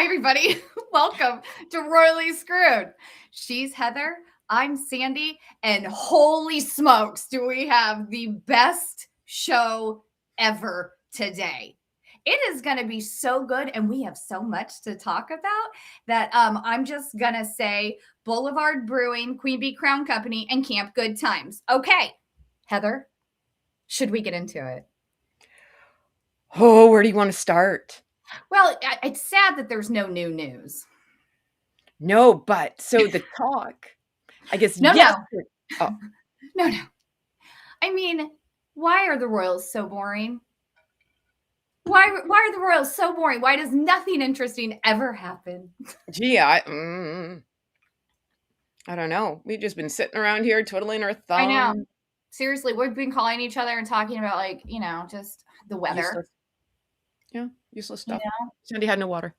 everybody. Welcome to Royally Screwed. She's Heather. I'm Sandy. And holy smokes, do we have the best show ever today. It is going to be so good, and we have so much to talk about that I'm just going to say Boulevard Brewing, Queen Bee Crown Company, and Camp Good Times. Okay, Heather, should we get into it? Oh, where do you want to start? Well, it's sad that there's no new news. No, but so the talk, I guess, No. Oh. No. I mean, why are the Royals so boring? Why are the Royals so boring? Why does nothing interesting ever happen? Gee, I don't know. We've just been sitting around here twiddling our thumbs. I know. Seriously, we've been calling each other and talking about, like, just the weather. Useless. Yeah, useless stuff. Sandy had no water.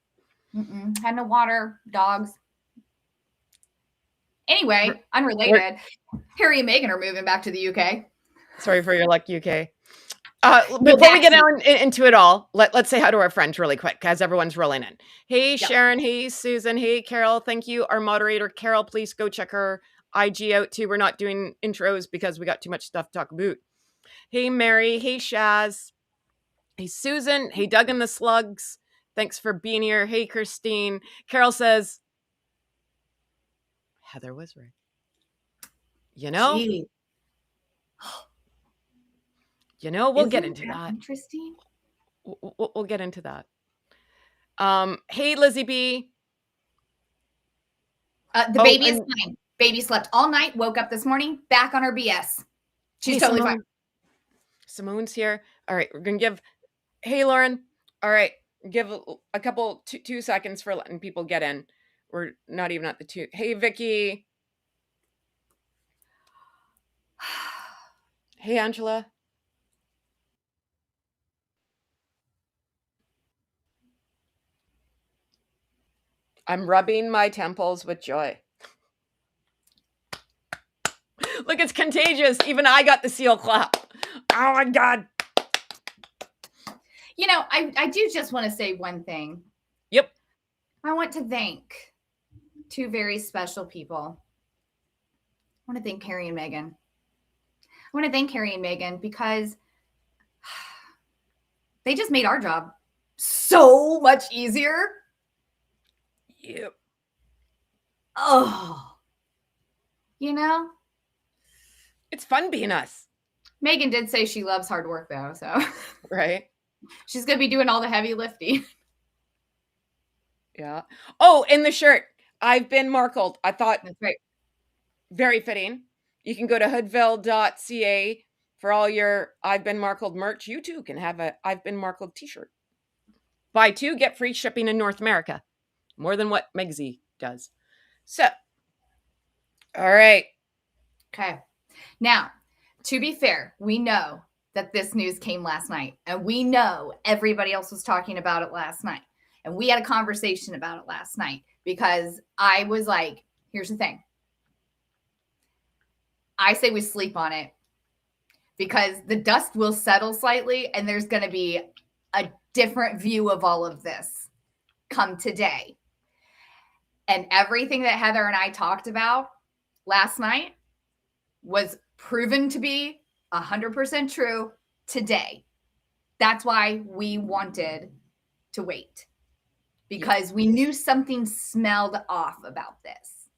Had no water, dogs. Anyway, unrelated. Harry and Meghan are moving back to the UK. Sorry for your luck, UK. Before we get into it all, let's say hi to our friends really quick, as everyone's rolling in. Hey, Sharon. Hey, Susan. Hey, Carol. Thank you. Our moderator, Carol, please go check her IG out too. We're not doing intros because we got too much stuff to talk about. Hey, Mary. Hey, Shaz. Hey, Susan. Hey, Doug and the Slugs. Thanks for being here. Hey, Christine. Carol says, Heather was right. Gee. We'll get into that. Interesting. We'll get into that. Hey, Lizzie B. The baby is fine. Baby slept all night, woke up this morning, back on her BS. She's totally fine. Simone's here. All right, we're going to give... Hey, Lauren. All right, give a couple, 2 seconds for letting people get in. We're not even at the 2. Hey, Vicky. Hey, Angela. I'm rubbing my temples with joy. Look, it's contagious. Even I got the seal clap. Oh, my God. I do just want to say one thing. Yep. I want to thank 2 very special people. I want to thank Harry and Meghan. I want to thank Harry and Meghan because they just made our job so much easier. Yep. Oh. It's fun being us. Meghan did say she loves hard work, though, so. Right. She's going to be doing all the heavy lifting. Yeah. Oh, and the shirt. I've been Markled. I thought that's right. Very fitting. You can go to hoodville.ca for all your I've Been Markled merch. You too can have a I've Been Markled t-shirt. Buy 2, get free shipping in North America. More than what Megsy does. So, all right. Okay. Now, to be fair, we know that this news came last night, and we know everybody else was talking about it last night. And we had a conversation about it last night because I was like, here's the thing. I say we sleep on it because the dust will settle slightly and there's going to be a different view of all of this come today. And everything that Heather and I talked about last night was proven to be 100% true today. That's why we wanted to wait, because we knew something smelled off about this.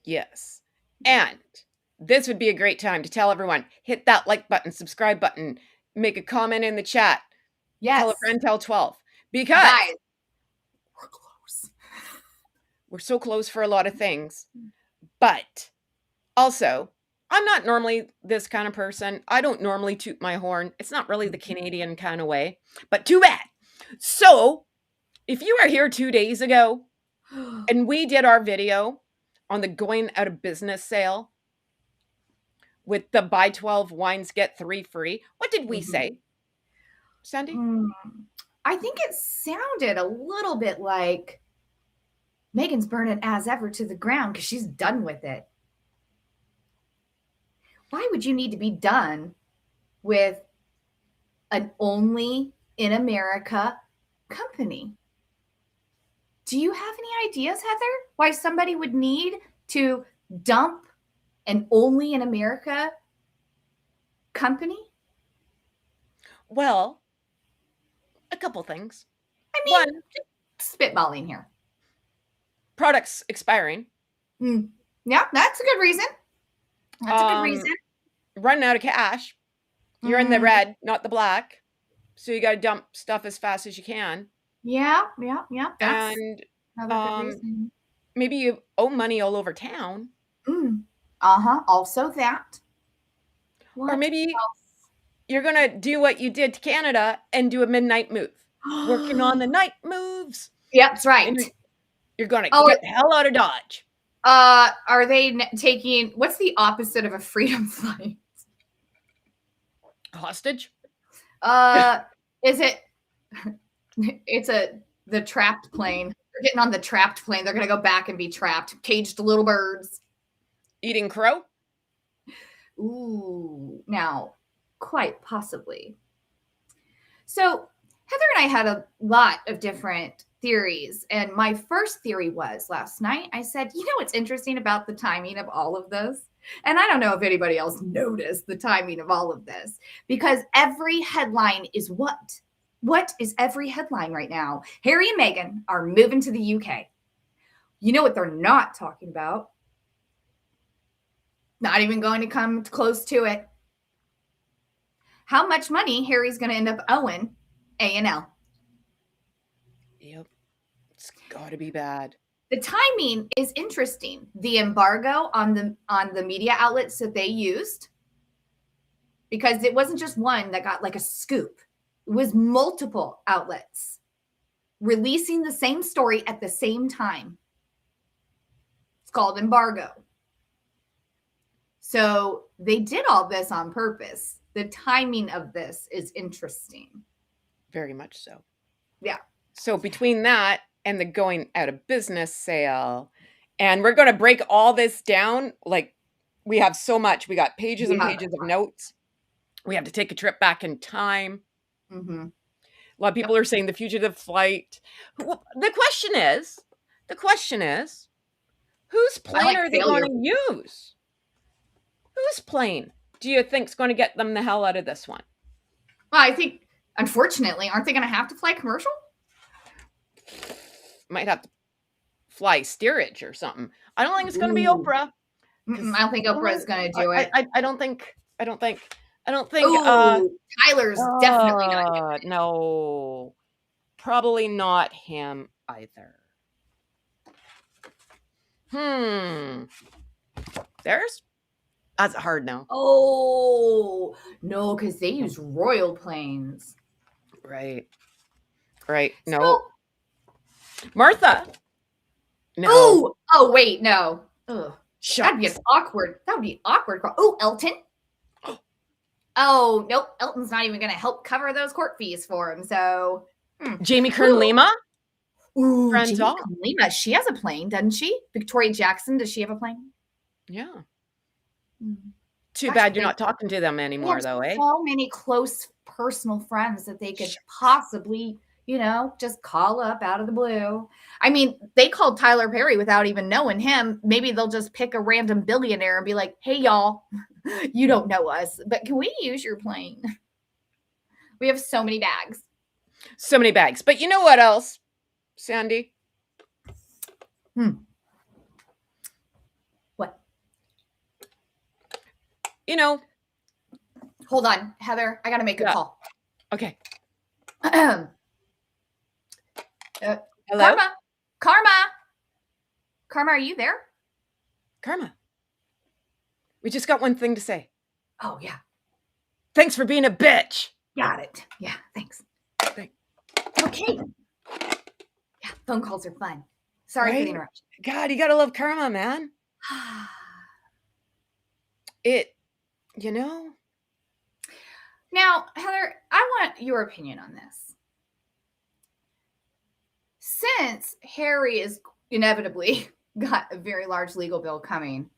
Yes. And this would be a great time to tell everyone, hit that like button, subscribe button, make a comment in the chat. Yes. Tell a friend, tell 12. Because guys, we're close. We're so close for a lot of things. But also, I'm not normally this kind of person. I don't normally toot my horn. It's not really the Canadian kind of way, but too bad. So if you were here 2 days ago and we did our video on the going out of business sale with the buy 12 wines, get 3 free, what did we say, Sandy? I think it sounded a little bit like Meghan's burning as ever to the ground because she's done with it. Why would you need to be done with an only in America company? Do you have any ideas, Heather, why somebody would need to dump an only in America company? Well, a couple things. I mean, One, spitballing here. products expiring. Yeah, that's a good reason. That's a good reason. Running out of cash. You're in the red, not the black. So you got to dump stuff as fast as you can. Yeah. That's And another good reason. maybe you owe money all over town. Also that. Or maybe you're going to do what you did to Canada and do a midnight move. Working on the night moves. Yep, that's right. You're going to get the hell out of Dodge. Are they taking, what's the opposite of a freedom flight? Hostage? Is it, it's the trapped plane. They're getting on the trapped plane. They're going to go back and be trapped. Caged little birds. Eating crow? Ooh, now, quite possibly. So Heather and I had a lot of different theories. And my first theory was last night, I said, you know what's interesting about the timing of all of this? And I don't know if anybody else noticed the timing of all of this, because every headline is what? What is every headline right now? Harry and Meghan are moving to the UK. You know what they're not talking about? Not even going to come close to it. How much money Harry's going to end up owing A&L. Yep. It's got to be bad. The timing is interesting. The embargo on the media outlets that they used, because it wasn't just one that got like a scoop. It was multiple outlets releasing the same story at the same time. It's called embargo. So they did all this on purpose. The timing of this is interesting. Very much so. Yeah. So between that and the going out of business sale, and we're going to break all this down. Like, we have so much. We got pages and pages of notes. We have to take a trip back in time. Mm-hmm. A lot of people are saying the fugitive flight. The question is, whose plane are they going to use? Whose plane do you think is going to get them the hell out of this one? Well, I think, unfortunately, aren't they going to have to fly commercial? Might have to fly steerage or something. I don't think it's going to be Oprah. I don't think Oprah is going to do it. I don't think. Ooh, Tyler's definitely not doing it. No, probably not him either. That's a hard no. Oh, no, because they use royal planes. Right. No. Martha. No. Oh, wait, no. Ugh. Shucks. That'd be awkward. That would be awkward. Oh, Elton. Oh, nope. Elton's not even going to help cover those court fees for him. So, Jamie Kern-Lima. Ooh, Jamie Kern-Lima. She has a plane, doesn't she? Victoria Jackson, does she have a plane? Yeah. Too bad you're not talking to them anymore, though, eh? So many close personal friends that they could possibly, just call up out of the blue. I mean, they called Tyler Perry without even knowing him. Maybe they'll just pick a random billionaire and be like, hey, y'all, you don't know us, but can we use your plane? We have so many bags. So many bags. But you know what else, Sandy? What? Hold on, Heather. I got to make a call. Okay. Hello? Karma, are you there? Karma. We just got one thing to say. Oh, yeah. Thanks for being a bitch. Got it. Yeah, thanks. Okay. Yeah, phone calls are fun. Sorry for the interruption. God, you got to love karma, man. Now, Heather, I want your opinion on this. Since Harry is inevitably got a very large legal bill coming,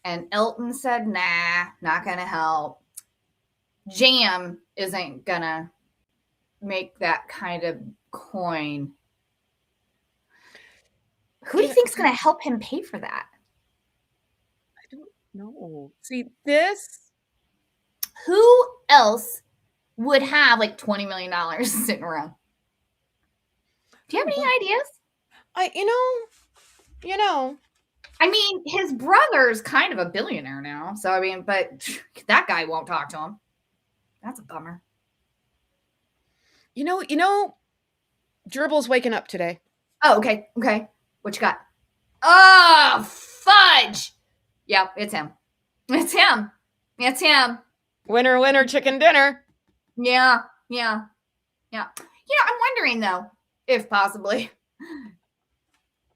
and Elton said, nah, not going to help. Jam isn't going to make that kind of coin. Who do you think's going to help him pay for that? I don't know. See, this. Who else would have like $20 million sitting around? Do you have any ideas? You know. I mean, his brother's kind of a billionaire now. So, I mean, but that guy won't talk to him. That's a bummer. You know, Gerbil's waking up today. Oh, okay. Okay. What you got? Oh, fudge. Yeah, it's him. It's him. It's him. Winner, winner, chicken dinner. Yeah. Yeah. Yeah. You know, I'm wondering though, if possibly,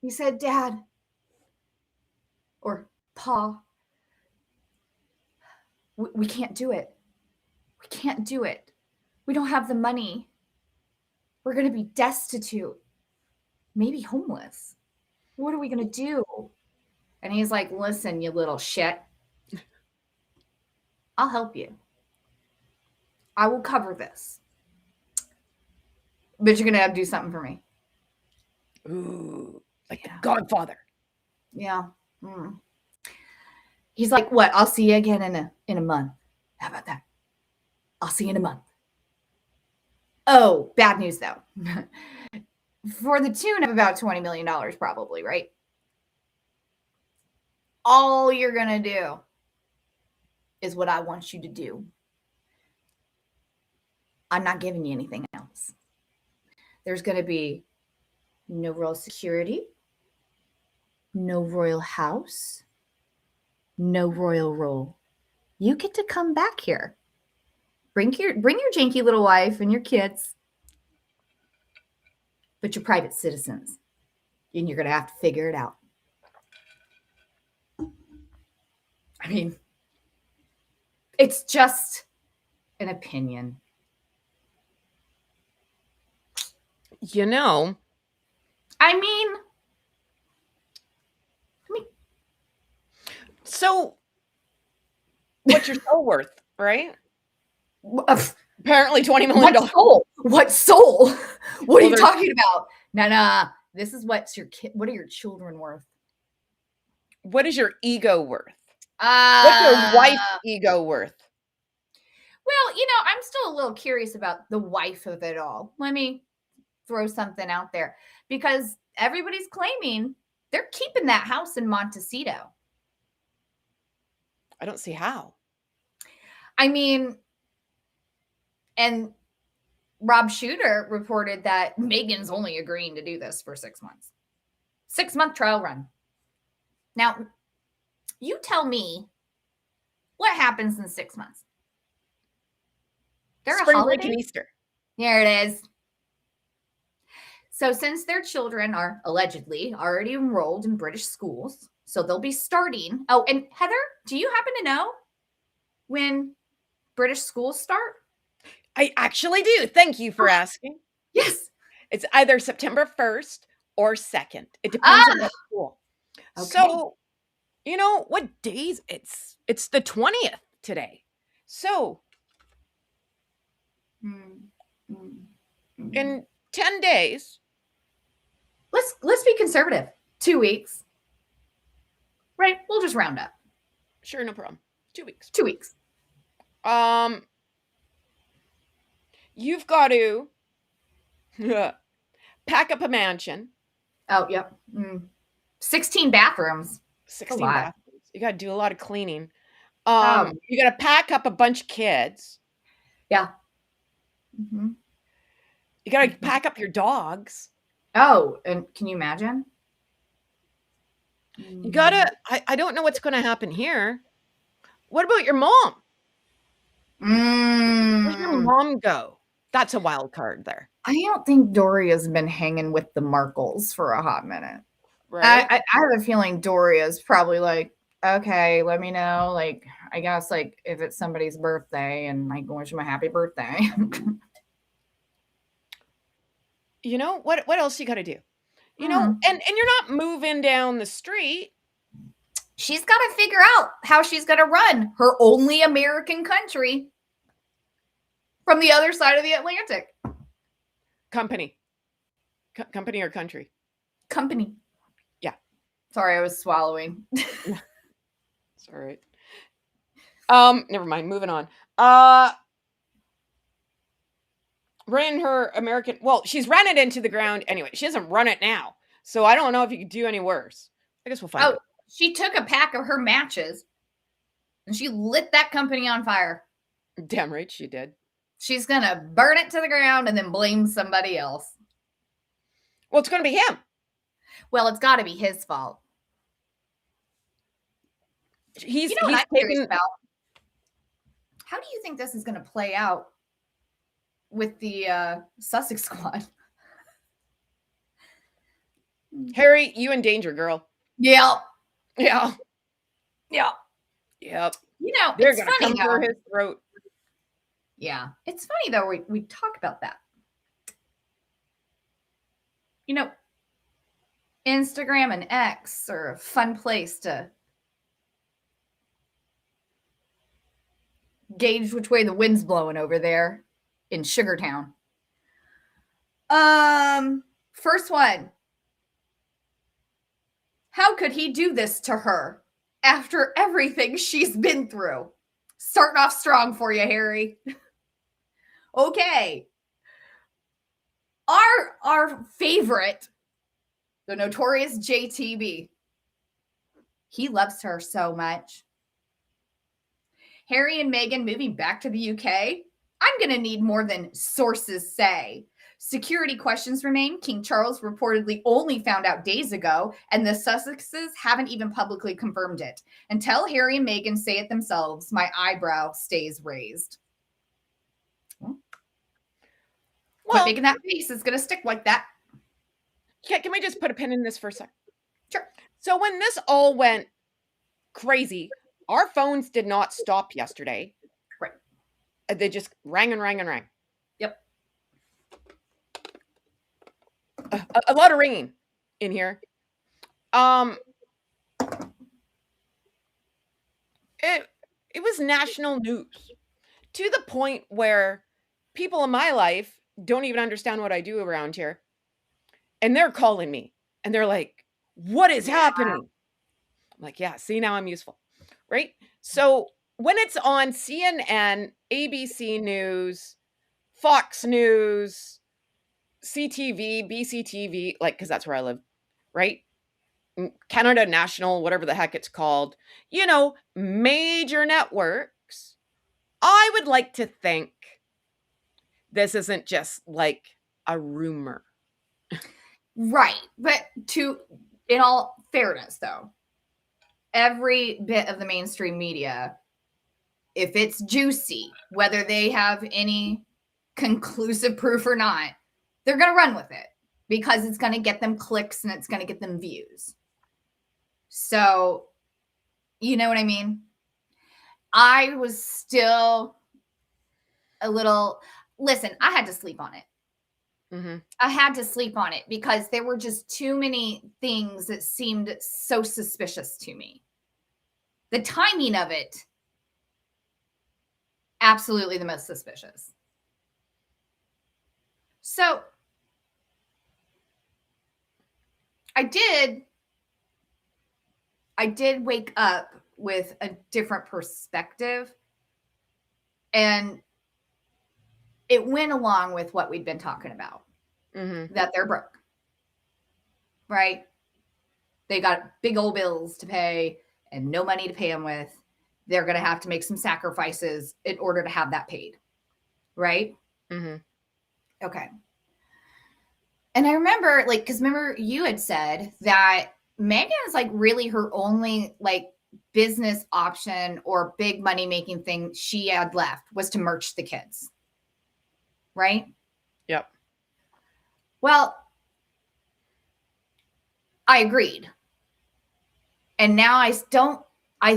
he said, Dad or Pa, we can't do it. We can't do it. We don't have the money. We're going to be destitute, maybe homeless. What are we going to do? And he's like, listen, you little shit. I'll help you. I will cover this. But you're going to have to do something for me. Ooh, like the Godfather. Yeah. Mm. He's like, what? I'll see you again in a month. How about that? I'll see you in a month. Oh, bad news though. For the tune of about $20 million, probably, right? All you're going to do is what I want you to do. I'm not giving you anything else. There's going to be no royal security, no royal house, no royal role. You get to come back here. Bring your janky little wife and your kids, but you're private citizens, and you're going to have to figure it out. I mean, it's just an opinion. You know. I mean, so what's your soul worth, right? Apparently $20 million. What soul? What are you talking about? Nah. This is what are your children worth? What is your ego worth? What's your wife's ego worth? Well, you know, I'm still a little curious about the wife of it all. Let me throw something out there because everybody's claiming they're keeping that house in Montecito. I don't see how. I mean, and Rob Shooter reported that Meghan's only agreeing to do this for 6 months. 6-month trial run. Now, you tell me what happens in 6 months. There Spring a holiday? break and Easter. Here it is. So since their children are allegedly already enrolled in British schools, so they'll be starting. Oh, and Heather, do you happen to know when British schools start? I actually do. Thank you for asking. Yes. It's either September 1st or 2nd. It depends on what school. Okay. So, you know, what days? It's the 20th today. So, in 10 days. Let's be conservative. 2 weeks. Right? We'll just round up. Sure, no problem. 2 weeks. 2 weeks. You've got to pack up a mansion. Oh, yep. 16 bathrooms. 16 bathrooms. You got to do a lot of cleaning. You got to pack up a bunch of kids. Yeah. Mm-hmm. You got to pack up your dogs. Oh, and can you imagine? You got to, I don't know what's going to happen here. What about your mom? Where's your mom go? That's a wild card there. I don't think Doria's been hanging with the Markles for a hot minute. Right. I have a feeling Doria's probably like, okay, let me know. Like, I guess like if it's somebody's birthday and I can wish them a happy birthday. You know, what else you got to do? You know, and you're not moving down the street. She's got to figure out how she's going to run her only American country from the other side of the Atlantic. Company or country? Company. Sorry, I was swallowing. It's all right. Never mind. Moving on. Ran her American. Well, she's run it into the ground anyway. She doesn't run it now, so I don't know if you could do any worse. I guess we'll find out. She took a pack of her matches and she lit that company on fire. Damn right she did. She's gonna burn it to the ground and then blame somebody else. Well, it's gonna be him. Well, it's got to be his fault. He's what I'm curious taking. about? How do you think this is going to play out with the Sussex squad? Harry, you in danger, girl. Yeah. Yeah. Yeah. Yep. They're going to come for his throat. Yeah. It's funny, though, we talk about that. Instagram and X are a fun place to gauge which way the wind's blowing over there in Sugartown. First one. How could he do this to her after everything she's been through? Starting off strong for you, Harry. Okay. Our favorite, the notorious JTB. He loves her so much. Harry and Meghan moving back to the UK? I'm going to need more than sources say. Security questions remain. King Charles reportedly only found out days ago, and the Sussexes haven't even publicly confirmed it. Until Harry and Meghan say it themselves, my eyebrow stays raised. Quit making that face. It's going to stick like that. Yeah, can we just put a pin in this for a sec? Sure. So when this all went crazy, our phones did not stop yesterday. Right. They just rang and rang and rang. Yep. A lot of ringing in here. It was national news to the point where people in my life don't even understand what I do around here. And they're calling me and they're like, what is happening? I'm like, yeah, see, now I'm useful. Right? So when it's on CNN, ABC News, Fox News, CTV, BCTV, like, because that's where I live, right? Canada National, whatever the heck it's called, major networks, I would like to think this isn't just like a rumor. Right. But in all fairness, though, every bit of the mainstream media, if it's juicy, whether they have any conclusive proof or not, they're going to run with it because it's going to get them clicks and it's going to get them views. So, you know what I mean? I was still a little, listen, I had to sleep on it. Mm-hmm. I had to sleep on it because there were just too many things that seemed so suspicious to me. The timing of it, absolutely the most suspicious. So I did wake up with a different perspective, and it went along with what we'd been talking about, that they're broke, right? They got big old bills to pay and no money to pay them with. They're going to have to make some sacrifices in order to have that paid, right? Mm-hmm. Okay. And I remember, because remember you had said that Meghan is really her only business option or big money making thing she had left was to merch the kids. Right? Yep. Well, I agreed. And now I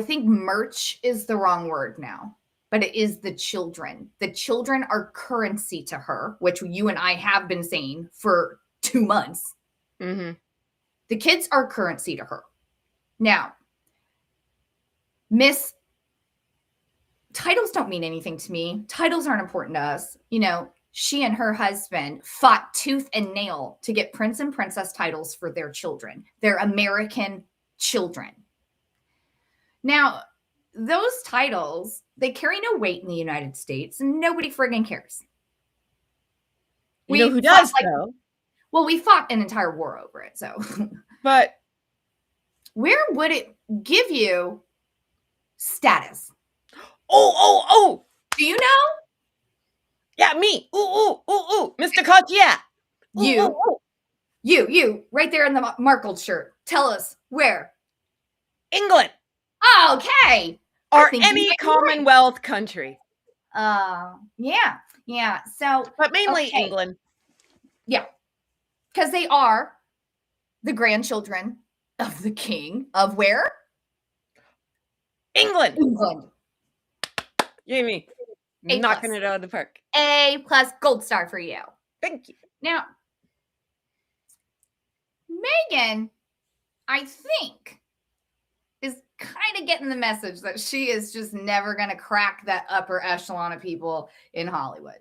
think merch is the wrong word now, but it is the children. The children are currency to her, which you and I have been saying for 2 months. Mm-hmm. The kids are currency to her. Now, titles don't mean anything to me. Titles aren't important to us. She and her husband fought tooth and nail to get prince and princess titles for their children. They're American children. Now, those titles, they carry no weight in the United States, and nobody friggin' cares. You know who does, fought, though? Well, we fought an entire war over it, so. But where would it give you status? Oh! Do you know? Yeah, me. Ooh, Mr. Cartier. You, right there in the Markle shirt. Tell us where. England. Okay. Or any Commonwealth country. Yeah. So, but mainly England. Yeah, because they are the grandchildren of the king of where? England. A+. Knocking it out of the park. A+ gold star for you. Thank you. Now, Meghan, I think, is kind of getting the message that she is just never going to crack that upper echelon of people in Hollywood.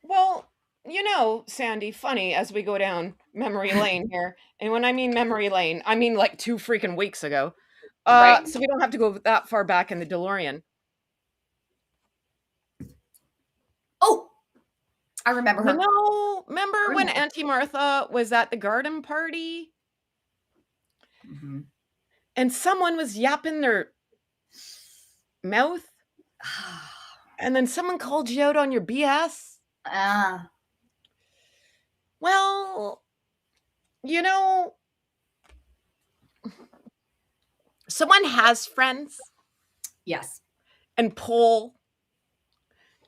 Well, you know, Sandy, funny as we go down memory lane here. And when I mean memory lane, I mean like 2 freaking weeks ago. Right. So we don't have to go that far back in the DeLorean. Oh, I remember her. No, remember when Auntie Martha was at the garden party? Mm-hmm. And someone was yapping their mouth? And then someone called you out on your BS? Well, you know, someone has friends. Yes. And pull.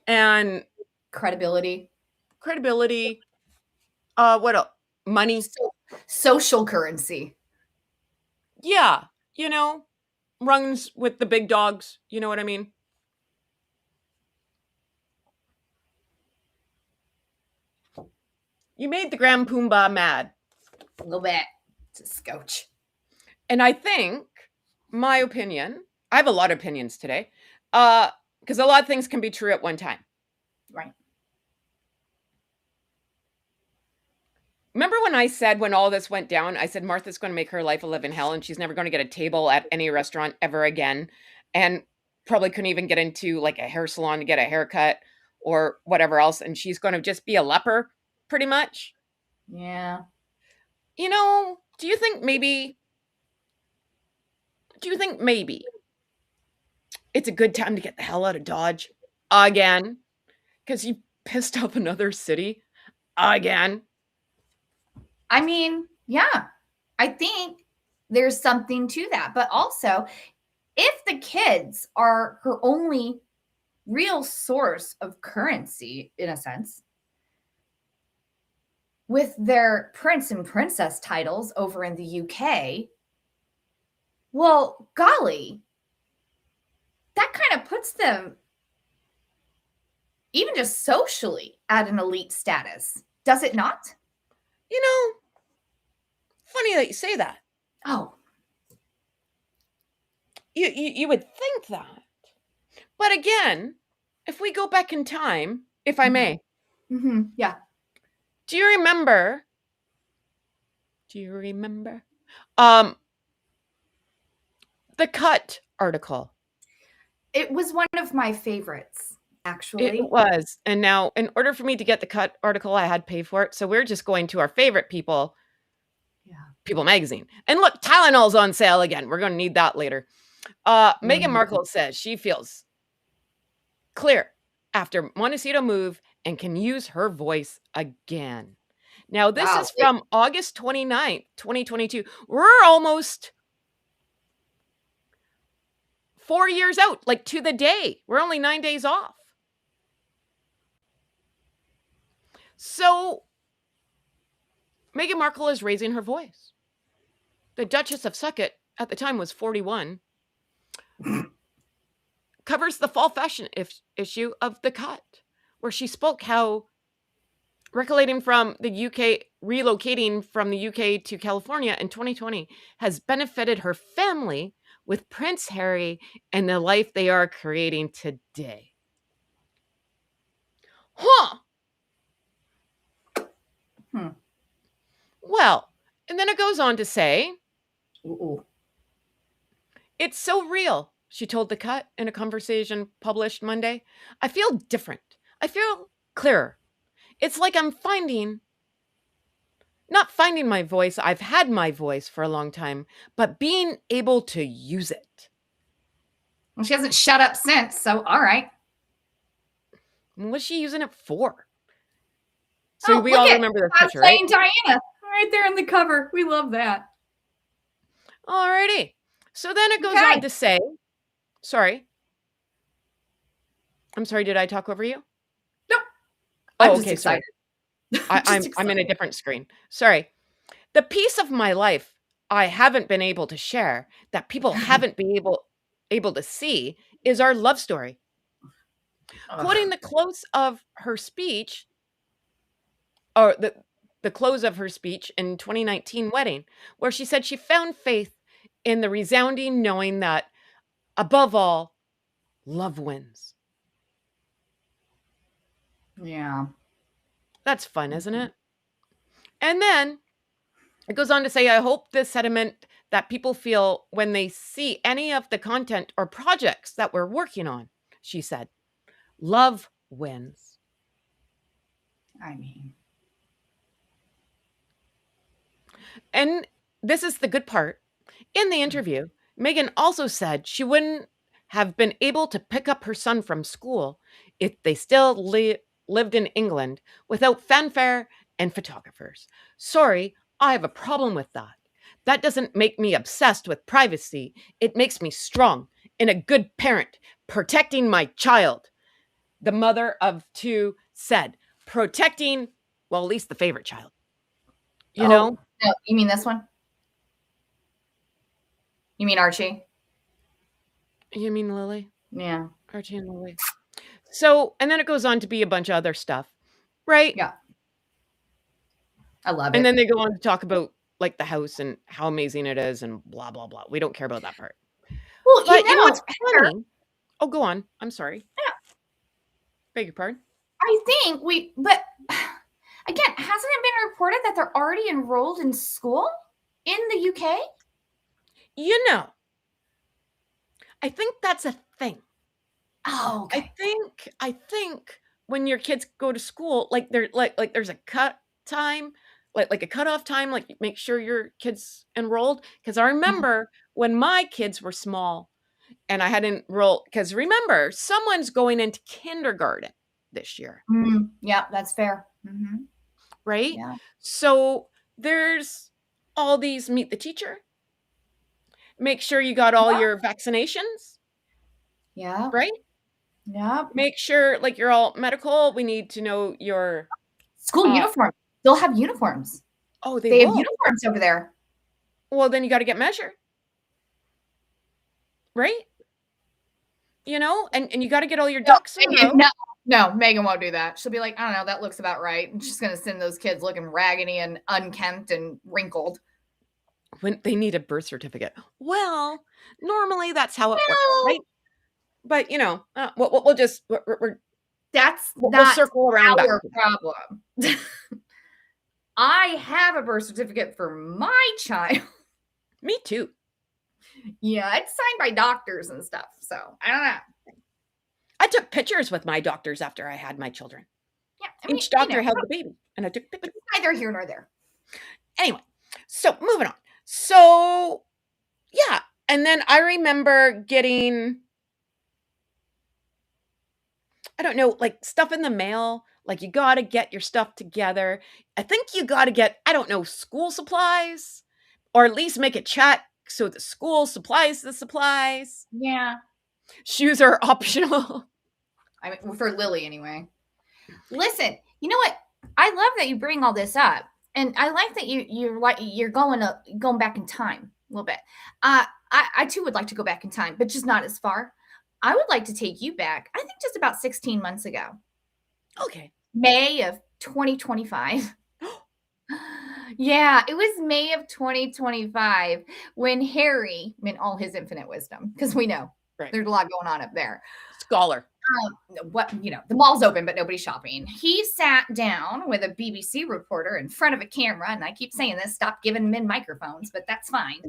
And credibility. What else? Money. Social currency. Yeah. You know, runs with the big dogs. You know what I mean? You made the Grand Poobah mad. A little bit. It's a scotch. And I think, my opinion, I have a lot of opinions today, because a lot of things can be true at one time. Right. Remember when I said, when all this went down, I said Martha's going to make her life a living hell and she's never going to get a table at any restaurant ever again, and probably couldn't even get into like a hair salon to get a haircut or whatever else, and she's going to just be a leper, pretty much. Yeah. You know, do you think maybe it's a good time to get the hell out of Dodge again? Because you pissed off another city again. I mean, yeah, I think there's something to that. But also, if the kids are her only real source of currency, in a sense, with their prince and princess titles over in the UK, well, golly, that kind of puts them, even just socially, at an elite status. Does it not? You know, funny that you say that. Oh. You would think that. But again, if we go back in time, if I may. Mm-hmm. Yeah. Do you remember? The Cut article? It was one of my favorites, actually. It was. And now, in order for me to get the Cut article, I had to pay for it. So we're just going to our favorite People. Yeah. People magazine. And look, Tylenol's on sale again. We're going to need that later. Meghan Markle says she feels clear after Montecito move and can use her voice again. Now, this is from August 29th, 2022. We're almost 4 years out, like to the day. We're only 9 days off. So, Meghan Markle is raising her voice. The Duchess of Sussex at the time was 41. Covers the fall fashion issue of The Cut, where she spoke how relocating from the UK to California in 2020 has benefited her family with Prince Harry and the life they are creating today. Well, and then it goes on to say, Ooh. It's so real, she told The Cut in a conversation published Monday. I feel different. I feel clearer. It's like I'm not finding my voice. I've had my voice for a long time, but being able to use it. Well, she hasn't shut up since, so all right. What's she using it for? So we look all at remember this picture, right? playing Diana right there in the cover. We love that. Alrighty. So then it goes Okay. on to say, sorry. I'm sorry, did I talk over you? Nope. Oh, I'm just okay, sorry. excited. I'm in a different screen. Sorry. The piece of my life I haven't been able to share, that people haven't been able to see, is our love story. Quoting the close of her speech, or the close of her speech in 2019 wedding, where she said she found faith in the resounding knowing that, above all, love wins. Yeah. That's fun, isn't it? And then it goes on to say, I hope this sentiment that people feel when they see any of the content or projects that we're working on, she said. Love wins. I mean. And this is the good part. In the interview, Meghan also said she wouldn't have been able to pick up her son from school if they still lived in England without fanfare and photographers. Sorry, I have a problem with that. That doesn't make me obsessed with privacy. It makes me strong and a good parent, protecting my child. The mother of two said, protecting, well, at least the favorite child. You know? No, you mean this one? You mean Archie? You mean Lily? Yeah. Archie and Lily. So, and then it goes on to be a bunch of other stuff, right? Yeah. I love it. And then they go on to talk about like the house and how amazing it is and blah, blah, blah. We don't care about that part. Well, But you know what's Heather, funny? Oh, go on. I'm sorry. Yeah. Beg your pardon? I think but again, hasn't it been reported that they're already enrolled in school in the UK? You know, I think that's a thing. Oh, okay. I think when your kids go to school, like there's a cut time, like a cutoff time, like make sure your kids enrolled. Because I remember when my kids were small and I had enrolled, because remember, someone's going into kindergarten this year. Yeah, that's fair. Mm-hmm. Right? Yeah. So there's all these meet the teacher. Make sure you got all your vaccinations. Yeah. Right? Yeah. Make sure like you're all medical. We need to know your school uniform. They'll have uniforms. Oh, they have uniforms over there. Well, then you got to get measured. Right? You know, and you got to get all your ducks in a row. No, Meghan won't do that. She'll be like, I don't know, that looks about right. And she's going to send those kids looking raggedy and unkempt and wrinkled. When they need a birth certificate. Well, normally that's how it works, right? But you know, we'll just we'll circle around our problem. I have a birth certificate for my child. Me too. Yeah, it's signed by doctors and stuff. So I don't know. I took pictures with my doctors after I had my children. Yeah, each doctor held the baby, and I took pictures. Neither here nor there. Anyway, so moving on. So yeah, and then I remember getting, I don't know, like stuff in the mail. Like you got to get your stuff together. I think you got to get, I don't know, school supplies, or at least make a check so the school supplies the supplies. Yeah. Shoes are optional. I mean, for Lily anyway. Listen, you know what? I love that you bring all this up, and I like that you're going back in time a little bit. I too would like to go back in time, but just not as far. I would like to take you back. I think just about 16 months ago. Okay. May of 2025. Yeah, it was May of 2025 when Harry, in all his infinite wisdom, because we know there's a lot going on up there. Scholar. The mall's open, but nobody's shopping. He sat down with a BBC reporter in front of a camera, and I keep saying this, stop giving men microphones, but that's fine.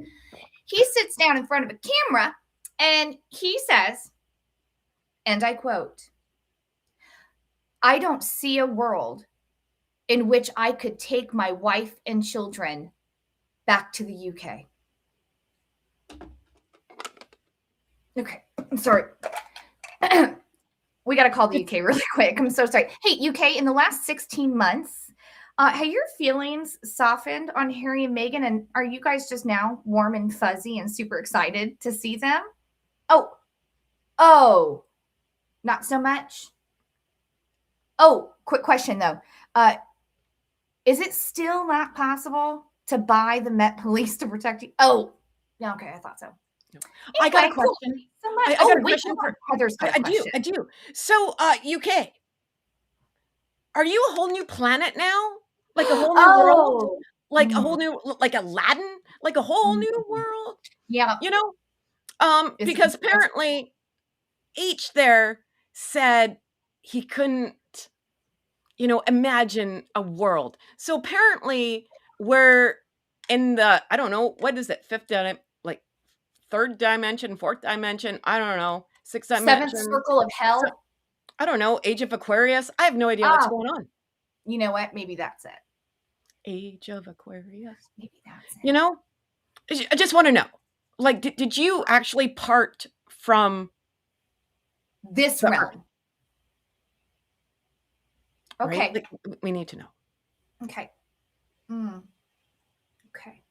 He sits down in front of a camera and he says, and I quote, "I don't see a world in which I could take my wife and children back to the UK." Okay, I'm sorry. We got to call the UK really quick. I'm so sorry. Hey, UK, in the last 16 months, have your feelings softened on Harry and Meghan? And are you guys just now warm and fuzzy and super excited to see them? Oh, not so much. Oh, quick question though. Is it still not possible to buy the Met Police to protect you? Oh, yeah, okay, I thought so. No. I got a question. So much. I got a question for Heather's got a question. I do. So, UK, are you a whole new planet now? Like a whole new world? Like a whole new, like Aladdin? Like a whole new world? Yeah. You know? Because apparently H there said he couldn't, imagine a world. So apparently we're in the, I don't know, what is it? Third dimension, fourth dimension, I don't know, sixth dimension. Seventh circle of hell. I don't know, age of Aquarius. I have no idea what's going on. You know what? Maybe that's it. Age of Aquarius. Maybe that's it. I just want to know, like, did you actually part from this realm? Okay. Right? Like, we need to know. Okay. Okay.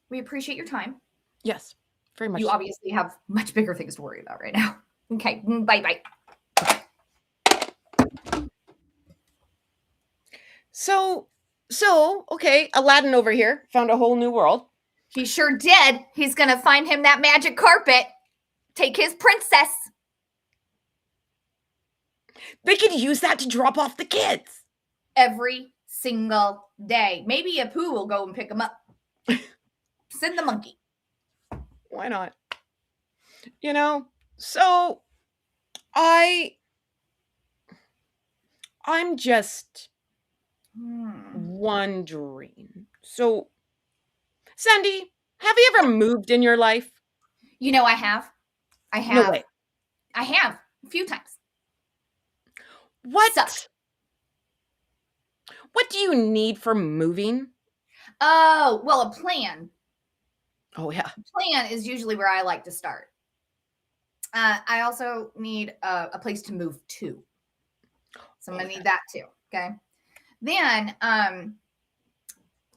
We appreciate your time. Yes, very much. You obviously have much bigger things to worry about right now. Okay. Bye. So, okay, Aladdin over here found a whole new world. He sure did. He's going to find him that magic carpet. Take his princess. They could use that to drop off the kids. Every single day. Maybe Apu will go and pick him up. Send the monkey. Why not? So I'm just wondering. So, Sandy, have you ever moved in your life? I have. No way. I have a few times. What do you need for moving? Oh, well, a plan. Oh, yeah. A plan is usually where I like to start. I also need a place to move to. So I'm going to need that too. Okay. Then,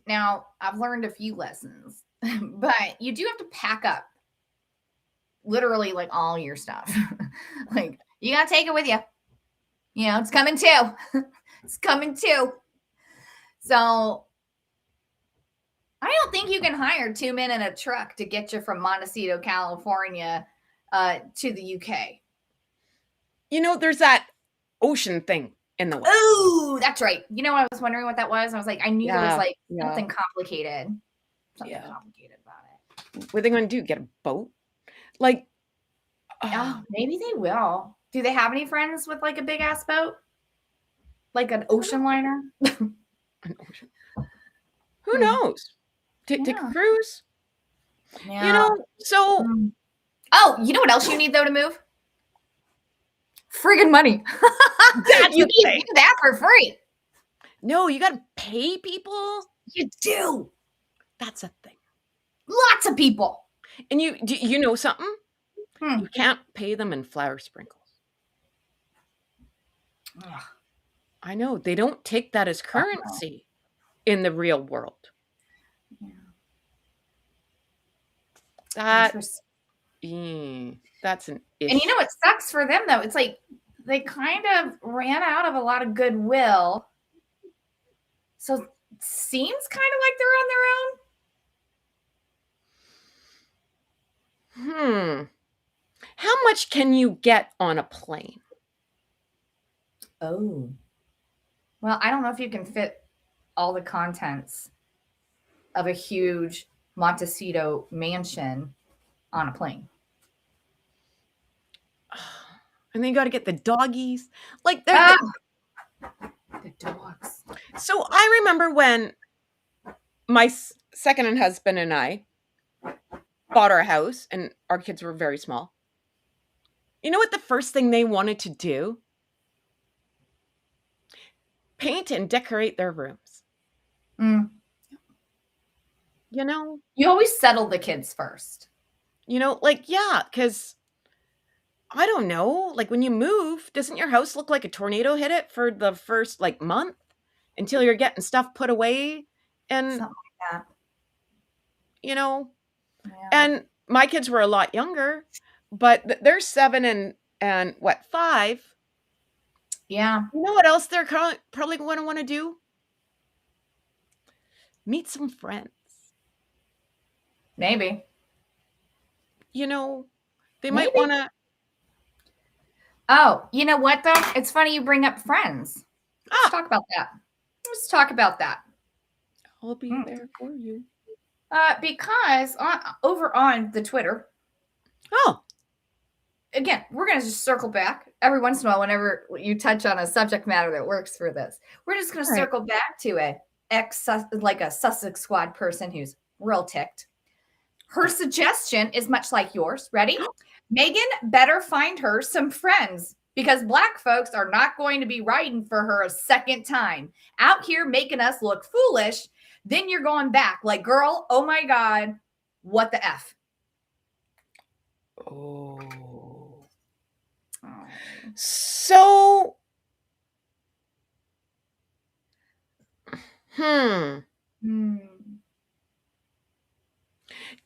now I've learned a few lessons, but you do have to pack up literally like all your stuff. Like you got to take it with you. It's coming too. It's coming too. So I don't think you can hire 2 men in a truck to get you from Montecito, California, to the UK. There's that ocean thing in the way. Oh, that's right. I was wondering what that was. I was like, I knew there was like something complicated. Something complicated about it. What are they going to do? Get a boat? Like, maybe they will. Do they have any friends with like a big ass boat? Like an ocean liner? An ocean. Who knows? Take a cruise? Yeah. So. Oh, you know what else you need though to move? Friggin' money. You can do that for free. No, you got to pay people. You do. That's a thing. Lots of people. And you know something? You can't pay them in flour sprinkles. Ugh. I know. They don't take that as currency in the real world. Yeah. That's an issue. And what sucks for them though? It's like they kind of ran out of a lot of goodwill. So it seems kind of like they're on their own. How much can you get on a plane? Oh. Well, I don't know if you can fit all the contents of a huge Montecito mansion on a plane. And then you got to get the doggies. Like Ah, the dogs. so I remember when my second husband and I bought our house and our kids were very small. You know what the first thing they wanted to do? Paint and decorate their rooms. Mm. You know? You always settle the kids first. Like, yeah, because I don't know, like when you move, doesn't your house look like a tornado hit it for the first like month until you're getting stuff put away? And, Something like that. you know, Yeah. and my kids were a lot younger, but they're 7 and what, 5. Yeah. You know what else they're probably going to want to do? Meet some friends. Maybe. You know, they might Maybe. want to. Oh, you know what though? It's funny you bring up friends. Let's talk about that. Let's talk about that. I'll be there for you. Because over on the Twitter, Oh, again, we're going to just circle back every once in a while whenever you touch on a subject matter that works for this. We're just going to circle back to a Sussex Squad person who's real ticked. Her suggestion is much like yours. Ready? Meghan better find her some friends because black folks are not going to be riding for her a second time. Out here making us look foolish. Then you're going back like, girl, oh my God, what the F? Oh. So, do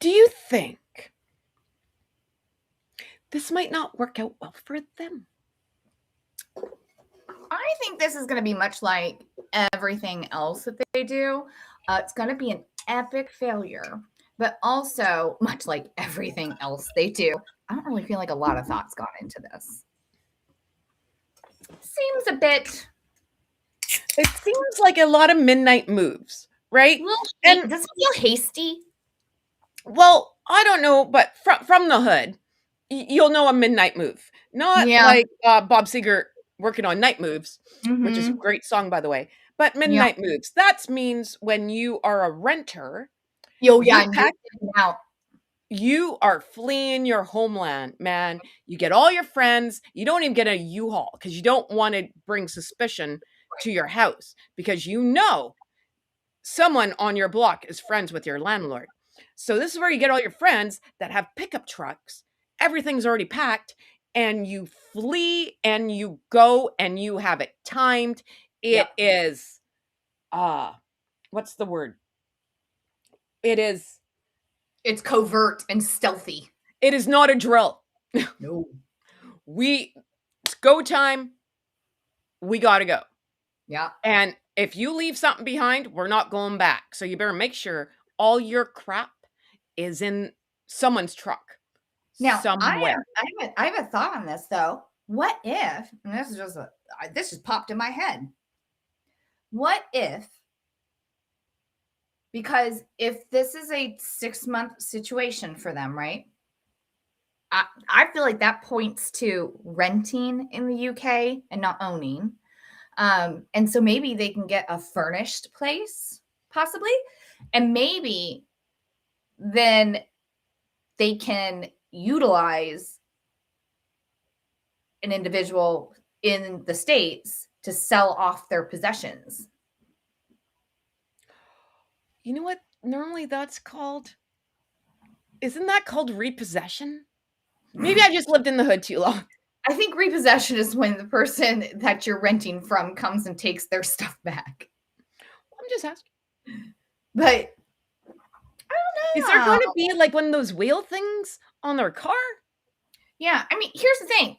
you think this might not work out well for them? I think this is going to be much like everything else that they do. It's going to be an epic failure, but also much like everything else they do. I don't really feel like a lot of thought's gone into this. Seems a bit. It seems like a lot of midnight moves, right? And does it feel hasty? Well, I don't know, but from the hood, you'll know a midnight move. Not like Bob Seger working on Night Moves, which is a great song, by the way. But midnight moves. That means when you are a renter, you are fleeing your homeland, man. You get all your friends. You don't even get a U-Haul because you don't want to bring suspicion to your house because you know someone on your block is friends with your landlord. So this is where you get all your friends that have pickup trucks. Everything's already packed and you flee and you go and you have it timed. It is, what's the word? It's covert and stealthy. It is not a drill. No. It's go time. We got to go. Yeah. And if you leave something behind, we're not going back. So you better make sure all your crap is in someone's truck. Now, somewhere. I have a thought on this though. What if, and this just popped in my head. What if, because if this is a 6-month situation for them, right? I feel like that points to renting in the UK and not owning. And so maybe they can get a furnished place, possibly. And maybe then they can utilize an individual in the States to sell off their possessions. You know what normally that's called? Isn't that called repossession? Maybe I just lived in the hood too long. I think repossession is when the person that you're renting from comes and takes their stuff back. I'm just asking. But I don't know. Is there going to be like one of those wheel things on their car? Yeah. I mean, here's the thing.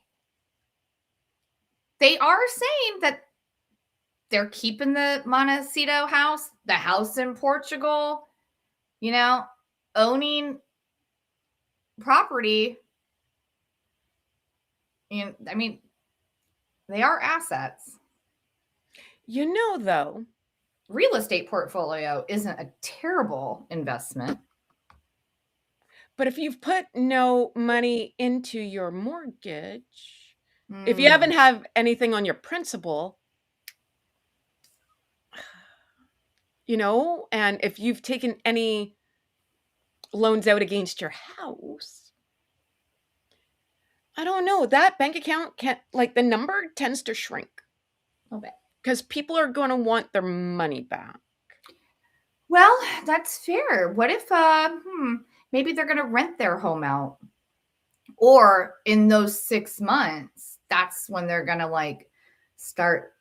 They are saying that they're keeping the Montecito house, the house in Portugal, owning property. And I mean, they are assets. Though, real estate portfolio isn't a terrible investment. But if you've put no money into your mortgage, If you haven't Hmm. have anything on your principal, and if you've taken any loans out against your house, I don't know. That bank account can't, like, the number tends to shrink A little bit. because people are going to want their money back. Well, that's fair. What if maybe they're going to rent their home out? Or in those 6 months, that's when they're going to like start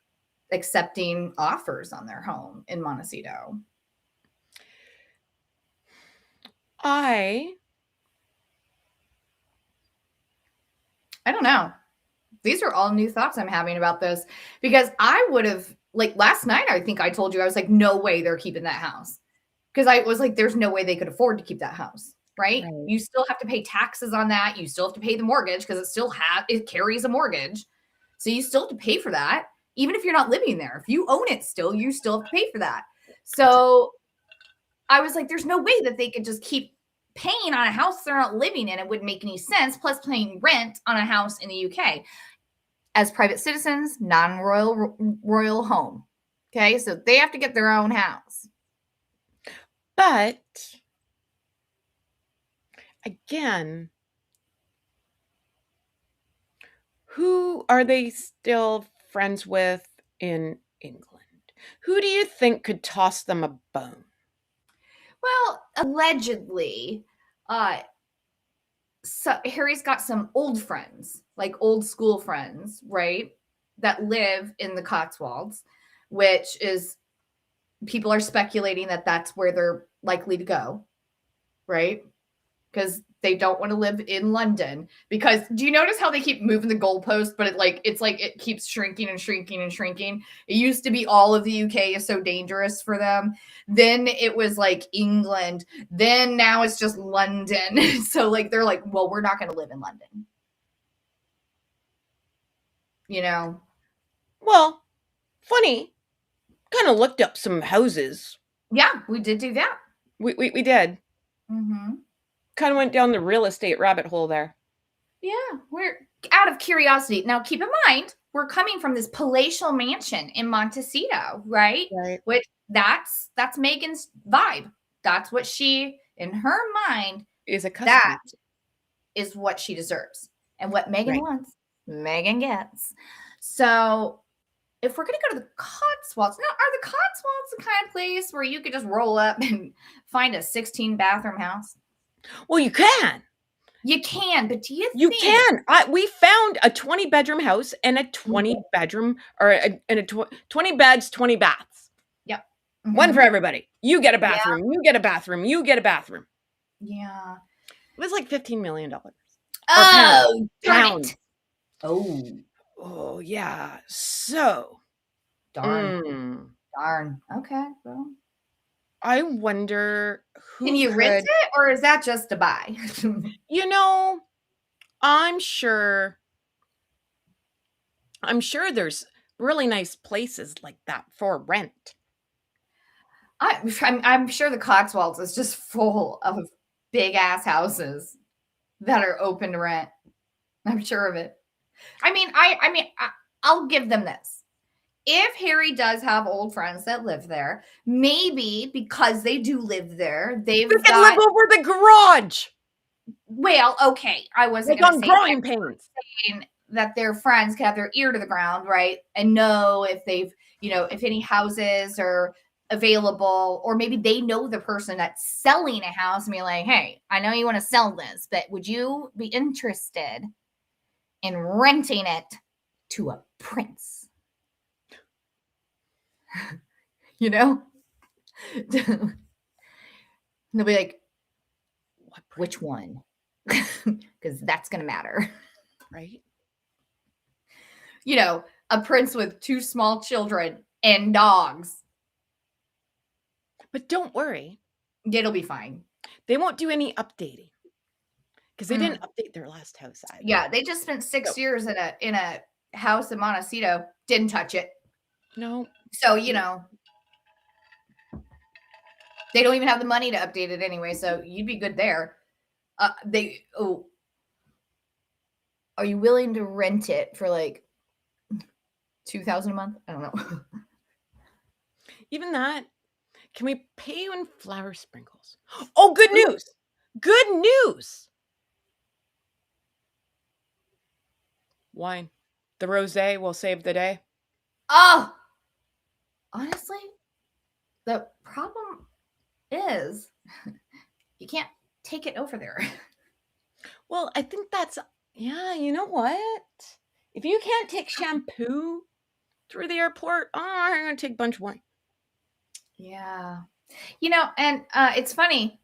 accepting offers on their home in Montecito. I I don't know. These are all new thoughts I'm having about this because I would have, like last night, I think I told you, I was like, no way they're keeping that house. Because I was like, there's no way they could afford to keep that house, right? Right. You still have to pay taxes on that. You still have to pay the mortgage because it carries a mortgage. So you still have to pay for that, even if you're not living there. If you own it still, you still have to pay for that. So I was like, there's no way that they could just keep paying on a house they're not living in. It wouldn't make any sense. Plus paying rent on a house in the UK. As private citizens, non-royal home. Okay, so they have to get their own house. But again, who are they still friends with in England? Who do you think could toss them a bone? Well, allegedly, so Harry's got some old friends, like old school friends, right? That live in the Cotswolds, which is people are speculating that that's where they're likely to go, right? Because they don't want to live in London. Because do you notice how they keep moving the goalpost, but it's like it keeps shrinking and shrinking and shrinking? It used to be all of the UK is so dangerous for them. Then it was like England. Then now it's just London. So like they're like, well, we're not going to live in London. You know? Well, funny. Kind of looked up some houses. Yeah, we did do that. We did. Mm-hmm. Kind of went down the real estate rabbit hole there. Yeah, we're out of curiosity. Now, keep in mind, we're coming from this palatial mansion in Montecito, right? Right. Which that's Meghan's vibe. That's what she, in her mind, Is a that custom. is what she deserves. And what Meghan Right. wants, Meghan gets. So if we're gonna go to the Cotswolds, now are the Cotswolds the kind of place where you could just roll up and find a 16 bathroom house? Well, you can. You can, but do you You think can. We found a 20-bedroom house and a 20-bedroom, or and a 20 beds, 20 baths. Yep. One for everybody. You get a Yeah. bathroom. You get a bathroom. You get a bathroom. Yeah. It was like $15 million. Oh, darn Pounds. it. Oh, Oh, yeah. So, darn. Darn. Okay. Well, I wonder can who you rent could, it or is that just to buy? you know, I'm sure there's really nice places like that for rent. I'm sure the Cotswolds is just full of big ass houses that are open to rent. I'm sure of it. I'll give them this. If Harry does have old friends that live there, maybe because they do live there, They they've can live got. over the garage, Well, okay, I wasn't like going to on say that. growing pains. Saying that their friends can have their ear to the ground, right? And know if they've, if any houses are available, or maybe they know the person that's selling a house and be like, hey, I know you want to sell this, but would you be interested in renting it to a prince? you know? They'll be like, which one? Because that's going to matter. Right? A prince with 2 small children and dogs. But don't worry. It'll be fine. They won't do any updating because they didn't update their last house either. Yeah, they just spent 6 years in a house in Montecito, didn't touch it. No. So, they don't even have the money to update it anyway, so you'd be good there. Are you willing to rent it for like 2,000 a month? I don't know. Even that. Can we pay you in flower sprinkles? Oh, good news. Good news. Wine. The rosé will save the day. Oh, honestly, the problem is you can't take it over there. Well, I think that's, yeah, you know what? If you can't take shampoo through the airport, oh, I'm going to take a bunch of wine. Yeah. And it's funny.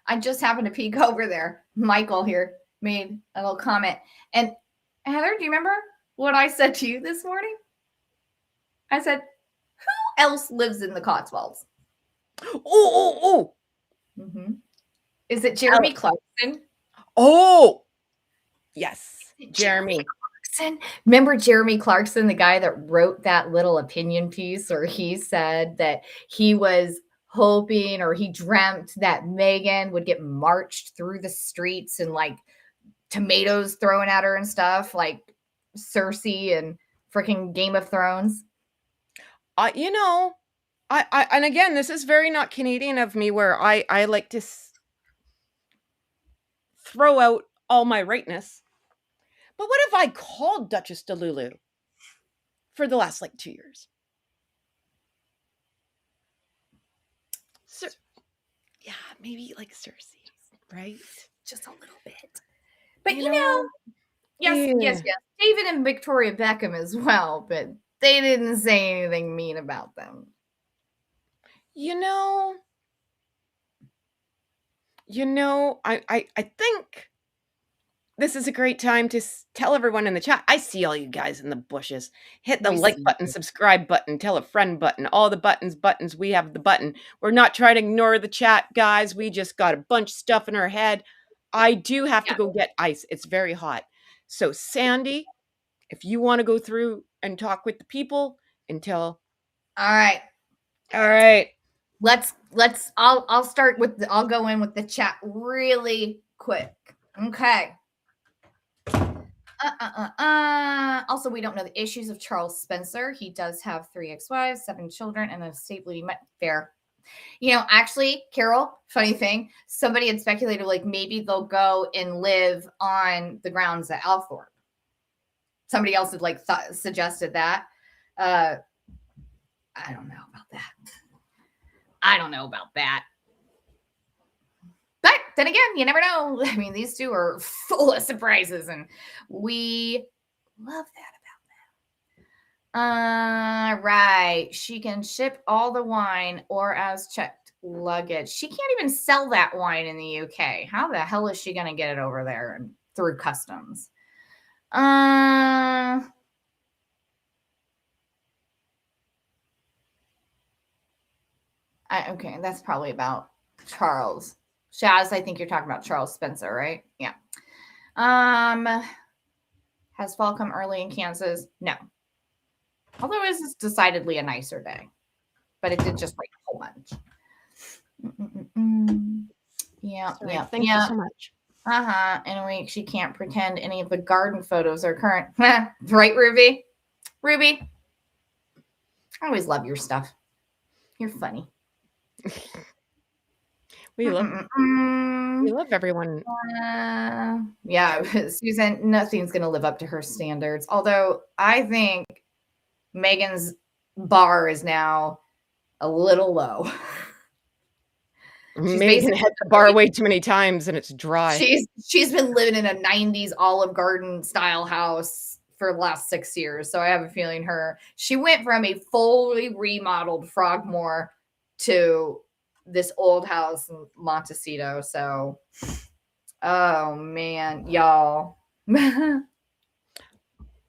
I just happened to peek over there. Michael here made a little comment. And Heather, do you remember what I said to you this morning? I said, who else lives in the Cotswolds? Oh. Mm-hmm. Is it Jeremy Clarkson? Oh, yes. Jeremy. Clarkson. Remember Jeremy Clarkson, the guy that wrote that little opinion piece, or he said that he was hoping or he dreamt that Meghan would get marched through the streets and like tomatoes thrown at her and stuff, like Cersei and freaking Game of Thrones. You know, I and again, this is very not Canadian of me, where I like to throw out all my rightness. But what have I called Duchess Delulu for the last like 2 years? Yeah, maybe like Cersei, right? Just a little bit. But yes, Yeah. David and Victoria Beckham as well, but they didn't say anything mean about them. I think this is a great time to tell everyone in the chat. I see all you guys in the bushes. Hit the like button, subscribe button, tell a friend button, all the buttons. We have the button. We're not trying to ignore the chat, guys. We just got a bunch of stuff in our head. I do have to go get ice. It's very hot. So Sandy, if you want to go through and talk with the people until. All right. Let's I'll start with I'll go in with the chat really quick. Okay. Also, we don't know the issues of Charles Spencer. He does have 3 ex-wives, 7 children, and a state-bleeding fair. Actually, Carol, funny thing, somebody had speculated like maybe they'll go and live on the grounds at Althorp. Somebody else had like suggested that. I don't know about that. But then again, you never know. I mean, these two are full of surprises, and we love that about them. Right. She can ship all the wine or as checked luggage. She can't even sell that wine in the UK. How the hell is she going to get it over there and through customs? Okay, that's probably about Charles. Shaz, I think you're talking about Charles Spencer, right? Yeah. Has fall come early in Kansas? No. Although it is decidedly a nicer day. But it did just rain a whole bunch. Yeah. Thank you so much. In a week, she can't pretend any of the garden photos are current. Right, Ruby? Ruby? I always love your stuff. You're funny. We love everyone. Yeah, Susan, nothing's going to live up to her standards. Although I think Meghan's bar is now a little low. Meghan hit the bar way too many times and it's dry. She's been living in a 90s Olive Garden style house for the last 6 years. So I have a feeling she went from a fully remodeled Frogmore to this old house in Montecito. So, oh man, y'all.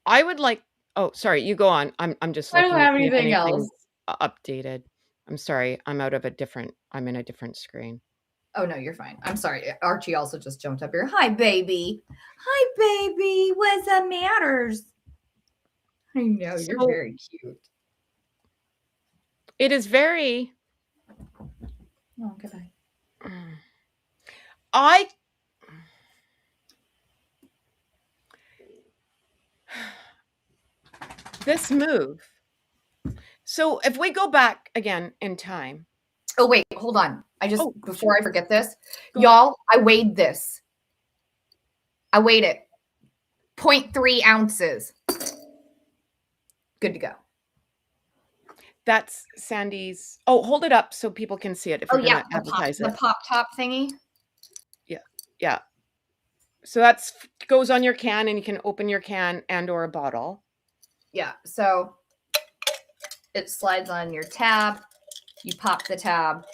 I would like. Oh, sorry. You go on. I'm just. I don't have anything else updated. I'm sorry. I'm in a different screen. Oh no, you're fine. I'm sorry. Archie also just jumped up here. Hi, baby. Hi, baby. What's that matters? I know you're very cute. It is very. Oh, goodbye. this move. So if we go back again in time. Oh, wait, hold on. Before sure. I forget this, Go ahead. y'all, I weighed this. I weighed it. 0.3 ounces. Good to go. That's Sandy's. Oh, hold it up so people can see it if you're going to advertise the it. pop top thingy. Yeah. So that's goes on your can, and you can open your can and or a bottle. Yeah. So it slides on your tab. You pop the tab.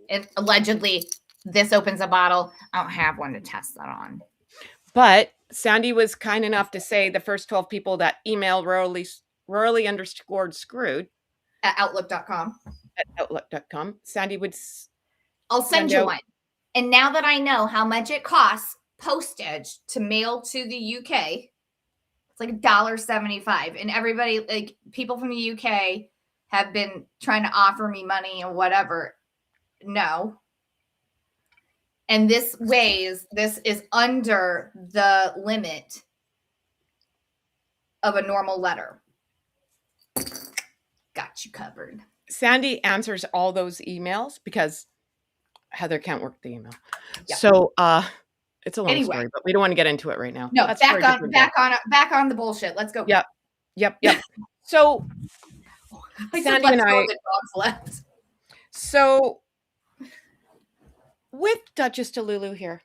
And allegedly, this opens a bottle. I don't have one to test that on. But Sandy was kind enough to say the first 12 people that email royally_screwed At outlook.com. At outlook.com, Sandy would I'll send you one. And now that I know how much it costs postage to mail to the UK, it's like $1.75. And everybody, like people from the UK have been trying to offer me money and whatever. No. And this is under the limit of a normal letter. Got you covered. Sandy answers all those emails because Heather can't work the email. Yep. So it's a long story, but we don't want to get into it right now. No, back on the bullshit. Let's go. Yep. So Sandy and I dogs left. So with Duchess Delulu here.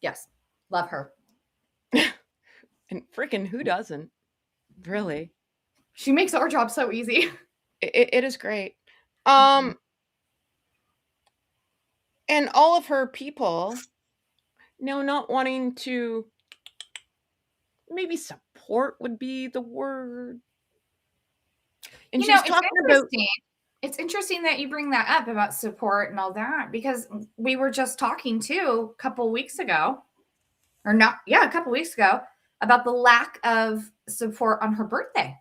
Yes. Love her. And freaking who doesn't? Really? She makes our job so easy. It is great. And all of her people, not wanting to, maybe support would be the word. And she's talking about. It's interesting that you bring that up about support and all that, because we were just talking too a couple weeks ago about the lack of support on her birthday.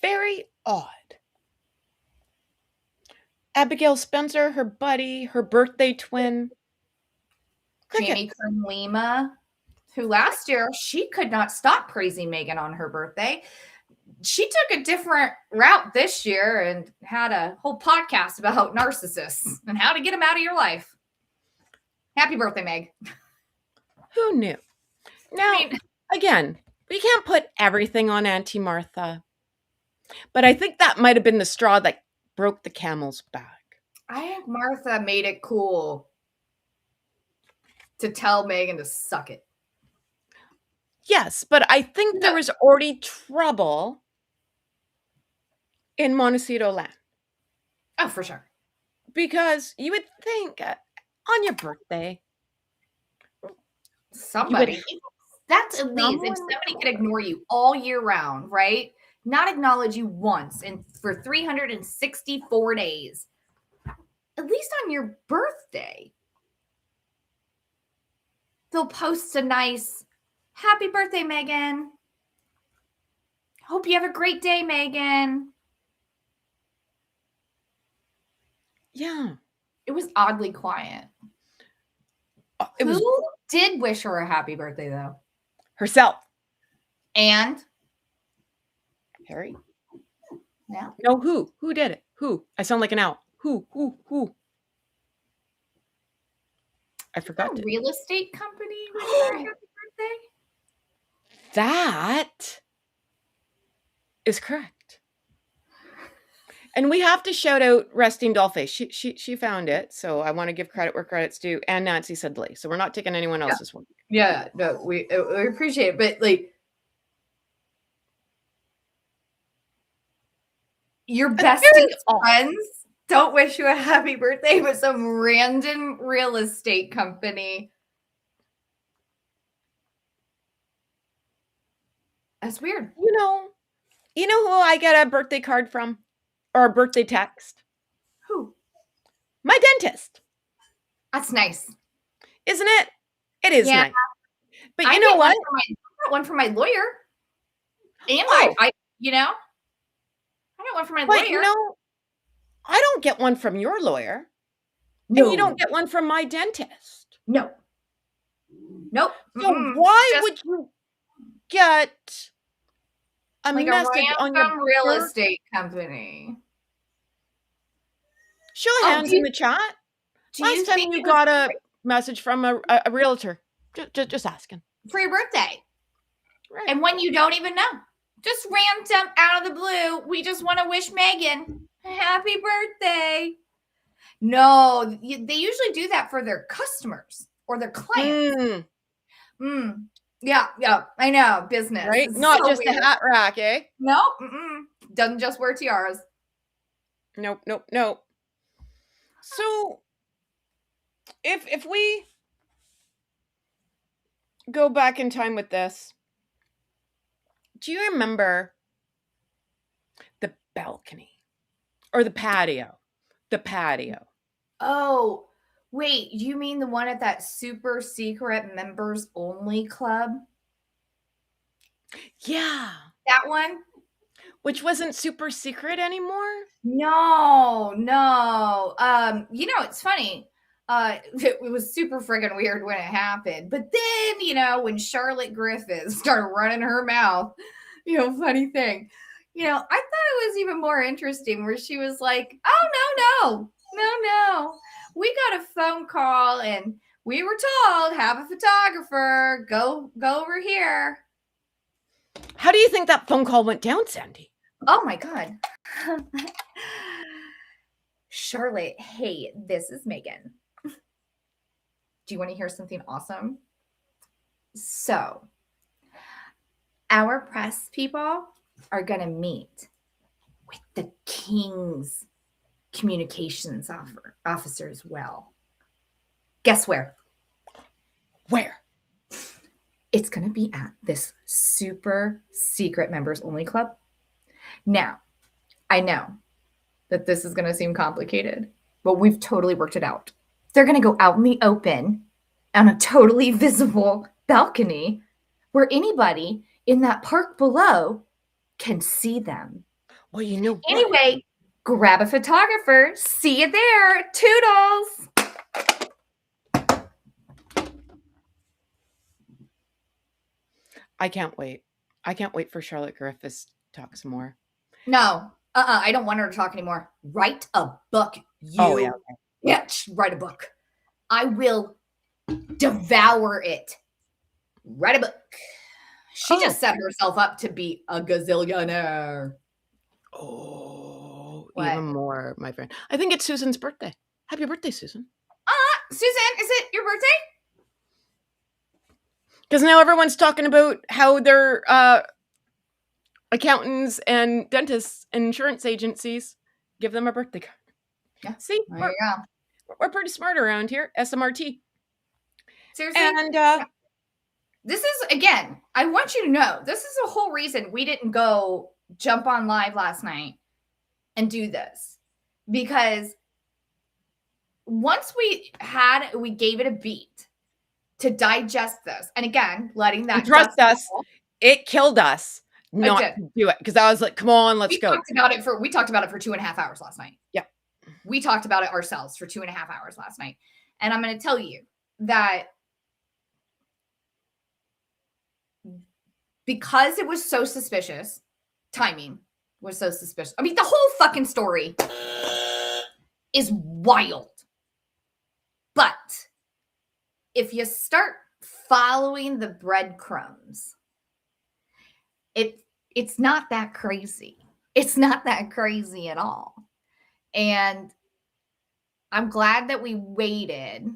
Very odd. Abigail Spencer, her buddy, her birthday twin. Jamie Kern Lima, who last year, she could not stop praising Meghan on her birthday. She took a different route this year and had a whole podcast about narcissists and how to get them out of your life. Happy birthday, Meg. Who knew? Now, again, we can't put everything on Auntie Martha. But I think that might have been the straw that broke the camel's back. I think Martha made it cool to tell Meghan to suck it. Yes, but I think there was already trouble in Montecito land. Oh, for sure. Because you would think on your birthday, somebody, that's at least if somebody could ignore you all year round, right? Not acknowledge you once and for 364 days, at least on your birthday, they'll post a nice happy birthday, Meghan. Hope you have a great day, Meghan. Yeah. It was oddly quiet. Who did wish her a happy birthday, though? Herself. And? Harry? No. No, who? Who did it? Who? I sound like an owl. Who? I forgot. A real estate company wish her a happy birthday? That is correct. And we have to shout out Resting Dollface. She found it, so I want to give credit where credit's due. And Nancy Sidley. So we're not taking anyone else's one. Yeah, no, we appreciate it, but like your bestest friends don't wish you a happy birthday, but some random real estate company. That's weird. You know who I get a birthday card from? Or a birthday text? Who? My dentist. That's nice. Isn't it? It is nice. But you know what? I got one for my lawyer. And I got one for my lawyer. I don't get one from your lawyer. No. And you don't get one from my dentist. No. Nope. So Mm-mm. why Just would you get a like a message on your random real birth? estate company. Show of Oh, hands in the chat. do Last you time think you it was got a message from a realtor. Just asking. for your birthday? Right. And when you don't even know. Just random out of the blue, we just want to wish Meghan a happy birthday. No, they usually do that for their customers or their clients. Yeah, I know. Business. Right? It's Not so just a weird. hat rack, eh? No, doesn't just wear tiaras. Nope. So if we go back in time with this, do you remember the balcony or the patio? The patio. Oh, wait, you mean the one at that super secret members only club? Yeah. That one? Which wasn't super secret anymore? No. It's funny. It was super friggin' weird when it happened. But then, when Charlotte Griffith started running her mouth, funny thing. I thought it was even more interesting where she was like, oh, no. We got a phone call and we were told, have a photographer, go over here. How do you think that phone call went down, Sandy? Oh my God. Charlotte, hey, this is Meghan. Do you want to hear something awesome? So, our press people are going to meet with the king's communications officer as well. Guess where? Where? It's going to be at this super secret members only club. Now, I know that this is going to seem complicated, but we've totally worked it out. They're going to go out in the open on a totally visible balcony where anybody in that park below can see them. Well, you know what? Anyway, grab a photographer. See you there. Toodles. I can't wait. I can't wait for Charlotte Griffiths to talk some more. No, I don't want her to talk anymore. Write a book. Write a book. I will devour it. Write a book. She just set herself up to be a gazillionaire. Oh, What? even more, my friend. I think it's Susan's birthday. Happy birthday, Susan. Susan, is it your birthday? Because now everyone's talking about how their accountants and dentists and insurance agencies give them a birthday card. Yeah. See, There you go. we're pretty smart around here. SMRT. Seriously? And this is, again, I want you to know, this is the whole reason we didn't go jump on live last night and do this. Because once we gave it a beat to digest this. And again, letting that trust us, it killed us not to do it. Because I was like, come on, let's go. We talked about it for 2.5 hours last night. Yeah. We talked about it ourselves for 2.5 hours last night. And I'm going to tell you that because it was so suspicious, timing was so suspicious. I mean, the whole fucking story is wild. But if you start following the breadcrumbs, it's not that crazy. It's not that crazy at all. And I'm glad that we waited,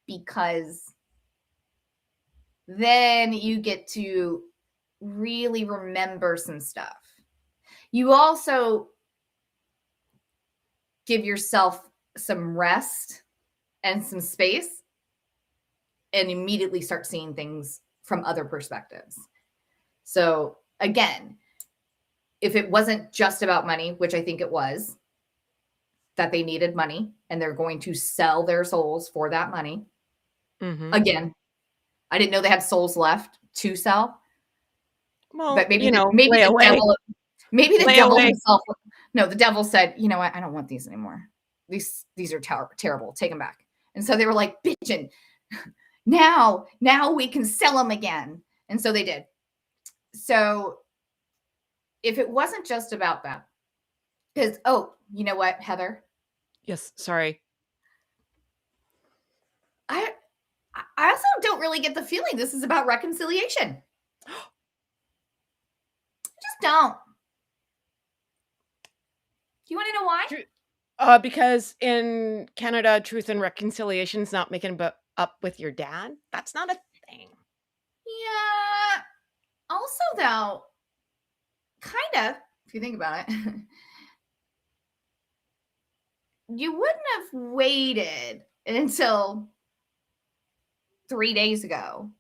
because then you get to really remember some stuff. You also give yourself some rest and some space and immediately start seeing things from other perspectives. So again, if it wasn't just about money, which I think it was, that they needed money and they're going to sell their souls for that money. Mm-hmm. Again, I didn't know they had souls left to sell. Well, but maybe the devil himself. No, the devil said, you know what? I don't want these anymore. These are terrible. Take them back. And so they were like, bitchin', Now we can sell them again. And so they did. So if it wasn't just about that, because, oh, you know what, Heather? Yes, sorry. I also don't really get the feeling this is about reconciliation. Just don't. Do you want to know why? Because in Canada, truth and reconciliation is not making up with your dad. That's not a thing. Yeah. Also, though, kind of, if you think about it, you wouldn't have waited until 3 days ago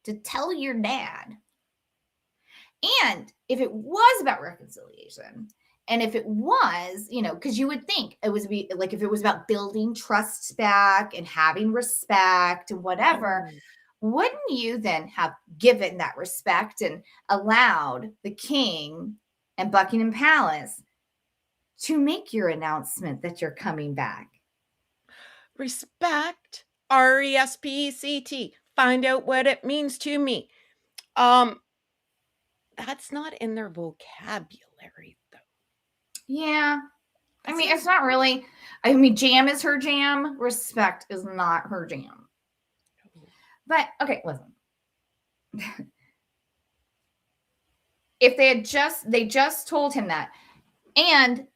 to tell your dad. And if it was about reconciliation, and if it was, because you would think it was like if it was about building trust back and having respect and whatever, wouldn't you then have given that respect and allowed the king and Buckingham Palace to make your announcement that you're coming back? Respect, RESPECT. Find out what it means to me. That's not in their vocabulary, though. Yeah. I mean, it's not really. I mean, jam is her jam. Respect is not her jam. But, okay, listen. If they just told him that, and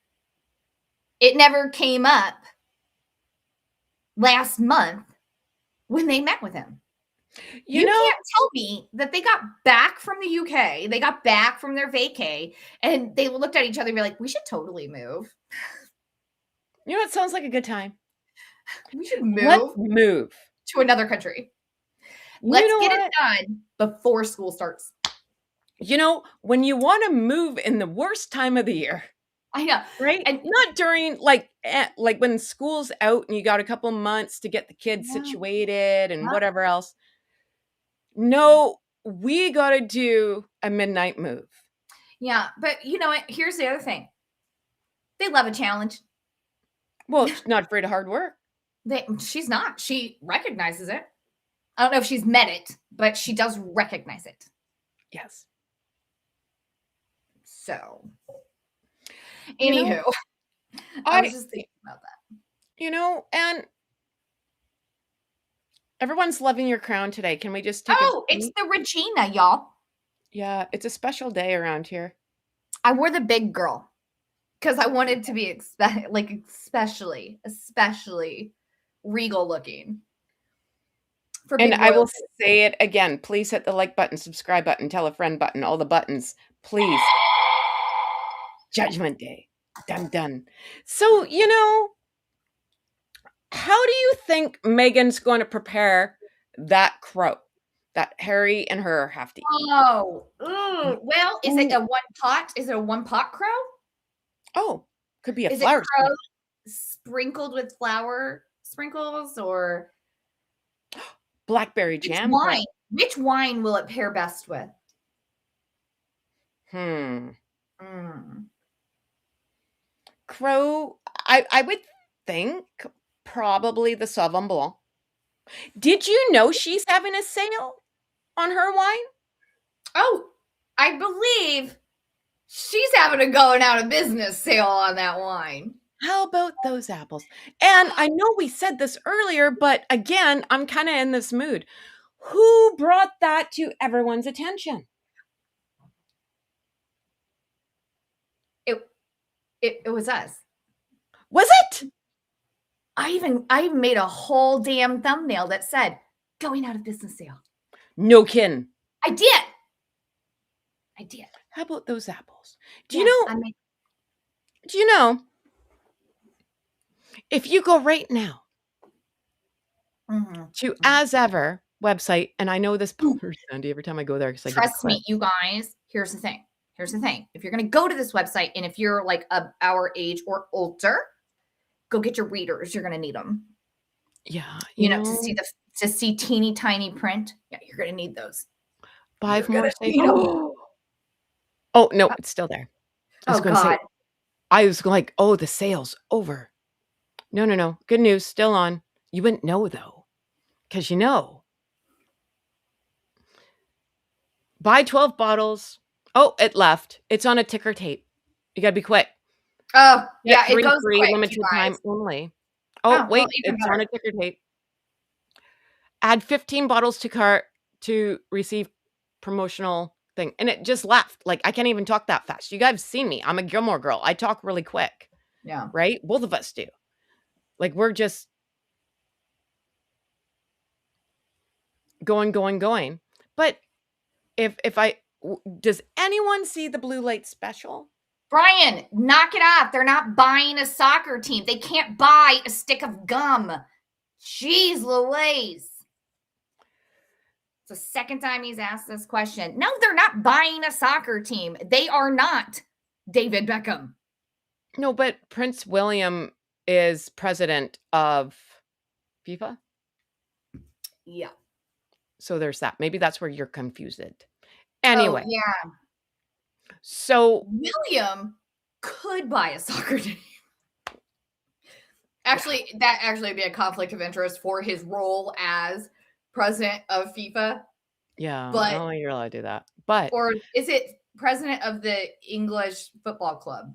it never came up last month when they met with him. You can't tell me that they got back from the UK, they got back from their vacay, and they looked at each other and be like, we should totally move. You know what sounds like a good time? We should move. Let's move to another country. Let's get it done before school starts. When you want to move in the worst time of the year. I know. Right? And not during like when school's out and you got a couple months to get the kids situated and whatever else. No, we got to do a midnight move. Yeah, but you know what? Here's the other thing. They love a challenge. Well, she's not afraid of hard work. She's not. She recognizes it. I don't know if she's met it, but she does recognize it. Yes. So, anywho, I was just thinking about that. And everyone's loving your crown today. Can we just take it's the Regina, y'all. Yeah, it's a special day around here. I wore the big girl because I wanted to be especially regal looking. And I will say it again. Please hit the like button, subscribe button, tell a friend button, all the buttons. Please. Judgment Day. Done. So, how do you think Meghan's going to prepare that crow that Harry and her have to eat? Oh, well, is it a one pot? Is it a one pot crow? Oh, could be a flower crow sprinkled with flour sprinkles or blackberry jam. Wine. Which wine will it pair best with? Crow, I would think probably the Sauvignon Blanc. Did you know she's having a sale on her wine? Oh, I believe she's having a going out of business sale on that wine. How about those apples? And I know we said this earlier, but again, I'm kind of in this mood. Who brought that to everyone's attention? It was us. Was it? I even made a whole damn thumbnail that said going out of business sale. No kidding. I did. How about those apples? Do you know? If you go right now to As Ever website, and I know this bothers Sandy every time I go there because trust me, you guys. Here's the thing. If you're going to go to this website, and if you're like our age or older, go get your readers. You're going to need them. Yeah, to see teeny tiny print. Yeah, you're going to need those. 5 more seconds. Oh no, it's still there. I was like, oh, the sale's over. No. Good news, still on. You wouldn't know though. Because buy 12 bottles. Oh, it left. It's on a ticker tape. You got to be quick. Oh, Get yeah, it 3 goes free, quick, you limited time guys. only. Oh, well, wait, even it's on better. a ticker tape. Add 15 bottles to cart to receive promotional thing. And it just left. Like, I can't even talk that fast. You guys have seen me. I'm a Gilmore girl. I talk really quick, Yeah. right? Both of us do. Like, we're just going. But does anyone see the blue light special? Brian, knock it off. They're not buying a soccer team. They can't buy a stick of gum. Jeez Louise. It's the second time he's asked this question. No, they're not buying a soccer team. They are not David Beckham. No, but Prince William is president of FIFA. Yeah. So there's that. Maybe that's where you're confused. Anyway. Oh, yeah. So William could buy a soccer team. Actually, that actually would be a conflict of interest for his role as president of FIFA. Yeah, But I don't think you're allowed to do that. But or is it president of the English football club?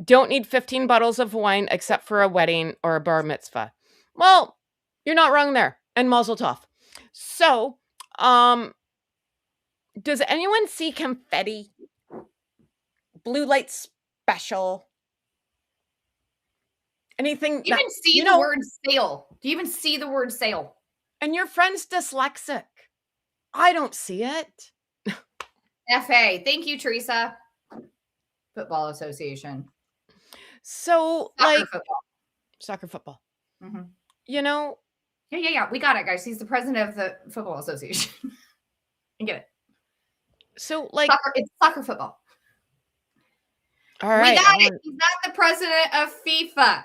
Don't need 15 bottles of wine except for a wedding or a bar mitzvah. Well, you're not wrong there. And mazel tov. So, does anyone see confetti? Blue light special? Anything? Do you even see the word sale? Do you even see the word sale? And your friend's dyslexic. I don't see it. FA. Thank you, Teresa. Football Association. So, soccer football. Mm-hmm. Yeah. We got it, guys. He's the president of the Football Association. I get it. So, it's soccer football. All right. We got it. He's not the president of FIFA.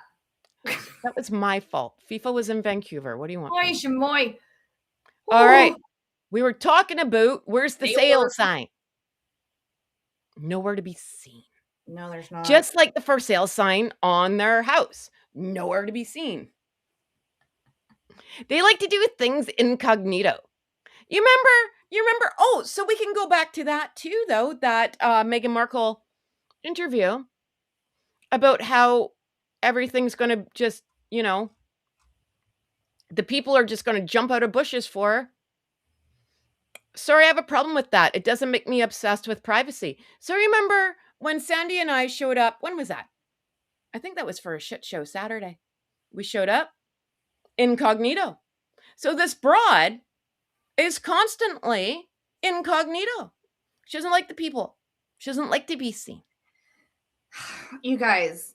That was my fault. FIFA was in Vancouver. What do you want? Moy, shamoy. All right. We were talking about where's the sale sign? Nowhere to be seen. No, there's not. Just like the for sale sign on their house. Nowhere to be seen. They like to do things incognito. You remember? Oh, so we can go back to that too, though, that Meghan Markle interview about how everything's going to just, the people are just going to jump out of bushes for her. Sorry, I have a problem with that. It doesn't make me obsessed with privacy. So remember when Sandy and I showed up, when was that? I think that was for a shit show Saturday. We showed up incognito. So this broad is constantly incognito. She doesn't like the people. She doesn't like to be seen. You guys.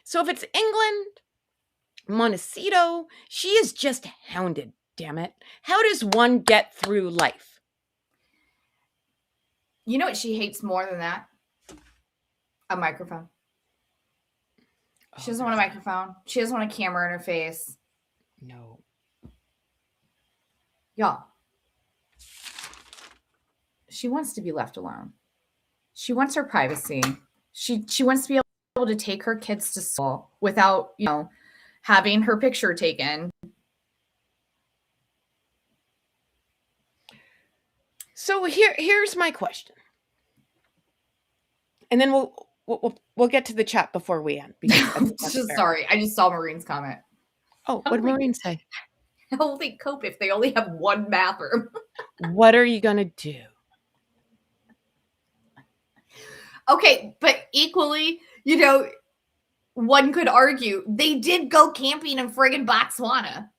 So if it's England, Montecito, she is just hounded, damn it. How does one get through life? You know what she hates more than that? A microphone. She doesn't want a microphone. She doesn't want a camera in her face. No. Y'all. She wants to be left alone. She wants her privacy. She wants to be able to take her kids to school without, having her picture taken. So here's my question. And then we'll get to the chat before we end. Sorry, I just saw Maureen's comment. Oh, what did Maureen say? How will they cope if they only have one bathroom? What are you going to do? Okay, but equally, one could argue they did go camping in friggin' Botswana.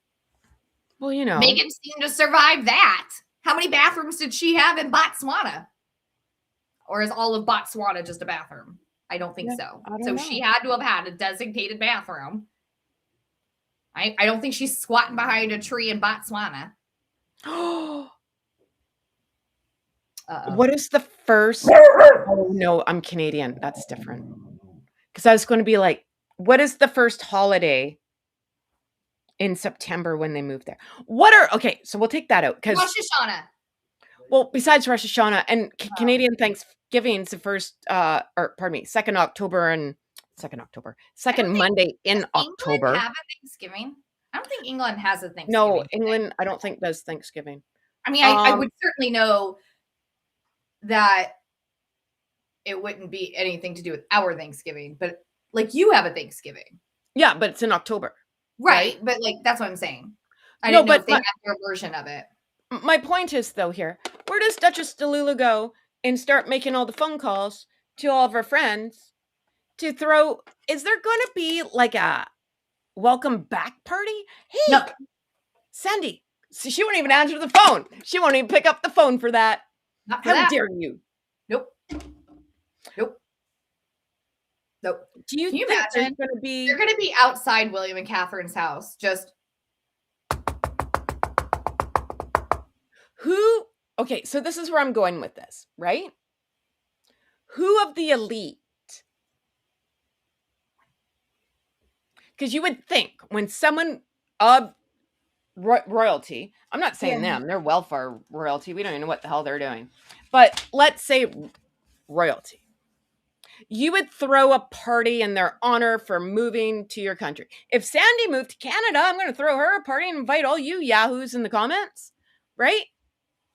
Well, Meghan seemed to survive that. How many bathrooms did she have in Botswana? Or is all of Botswana just a bathroom? I don't think so. So she had to have had a designated bathroom. I don't think she's squatting behind a tree in Botswana. What is the first? Oh, no, I'm Canadian. That's different. Because I was going to be like, what is the first holiday in September when they moved there? Okay, so we'll take that out. Rosh Hashanah. Well, besides Rosh Hashanah and Canadian Thanksgiving's the first, 2nd October and 2nd Monday in October. Have a Thanksgiving? I don't think England has a Thanksgiving. No, England, I don't think does Thanksgiving. I mean, I would certainly know that it wouldn't be anything to do with our Thanksgiving, but like you have a Thanksgiving. Yeah, but it's in October. Right. But like, that's what I'm saying. I No, didn't know but if they had their version of it. My point is, though, here, where does Duchess Delula go and start making all the phone calls to all of her friends to throw? Is there going to be like a welcome back party? Hey, No. Sandy, so she won't even answer the phone. She won't even pick up the phone for that. Not for How that. dare you? Nope. Do you think imagine going to be? They're going to be outside William and Catherine's house, just who? Okay, so this is where I'm going with this, right? Who of the elite? Because you would think when someone of royalty, I'm not saying them, they're welfare royalty. We don't even know what the hell they're doing. But let's say royalty. You would throw a party in their honor for moving to your country. If Sandy moved to Canada, I'm going to throw her a party and invite all you yahoos in the comments, right?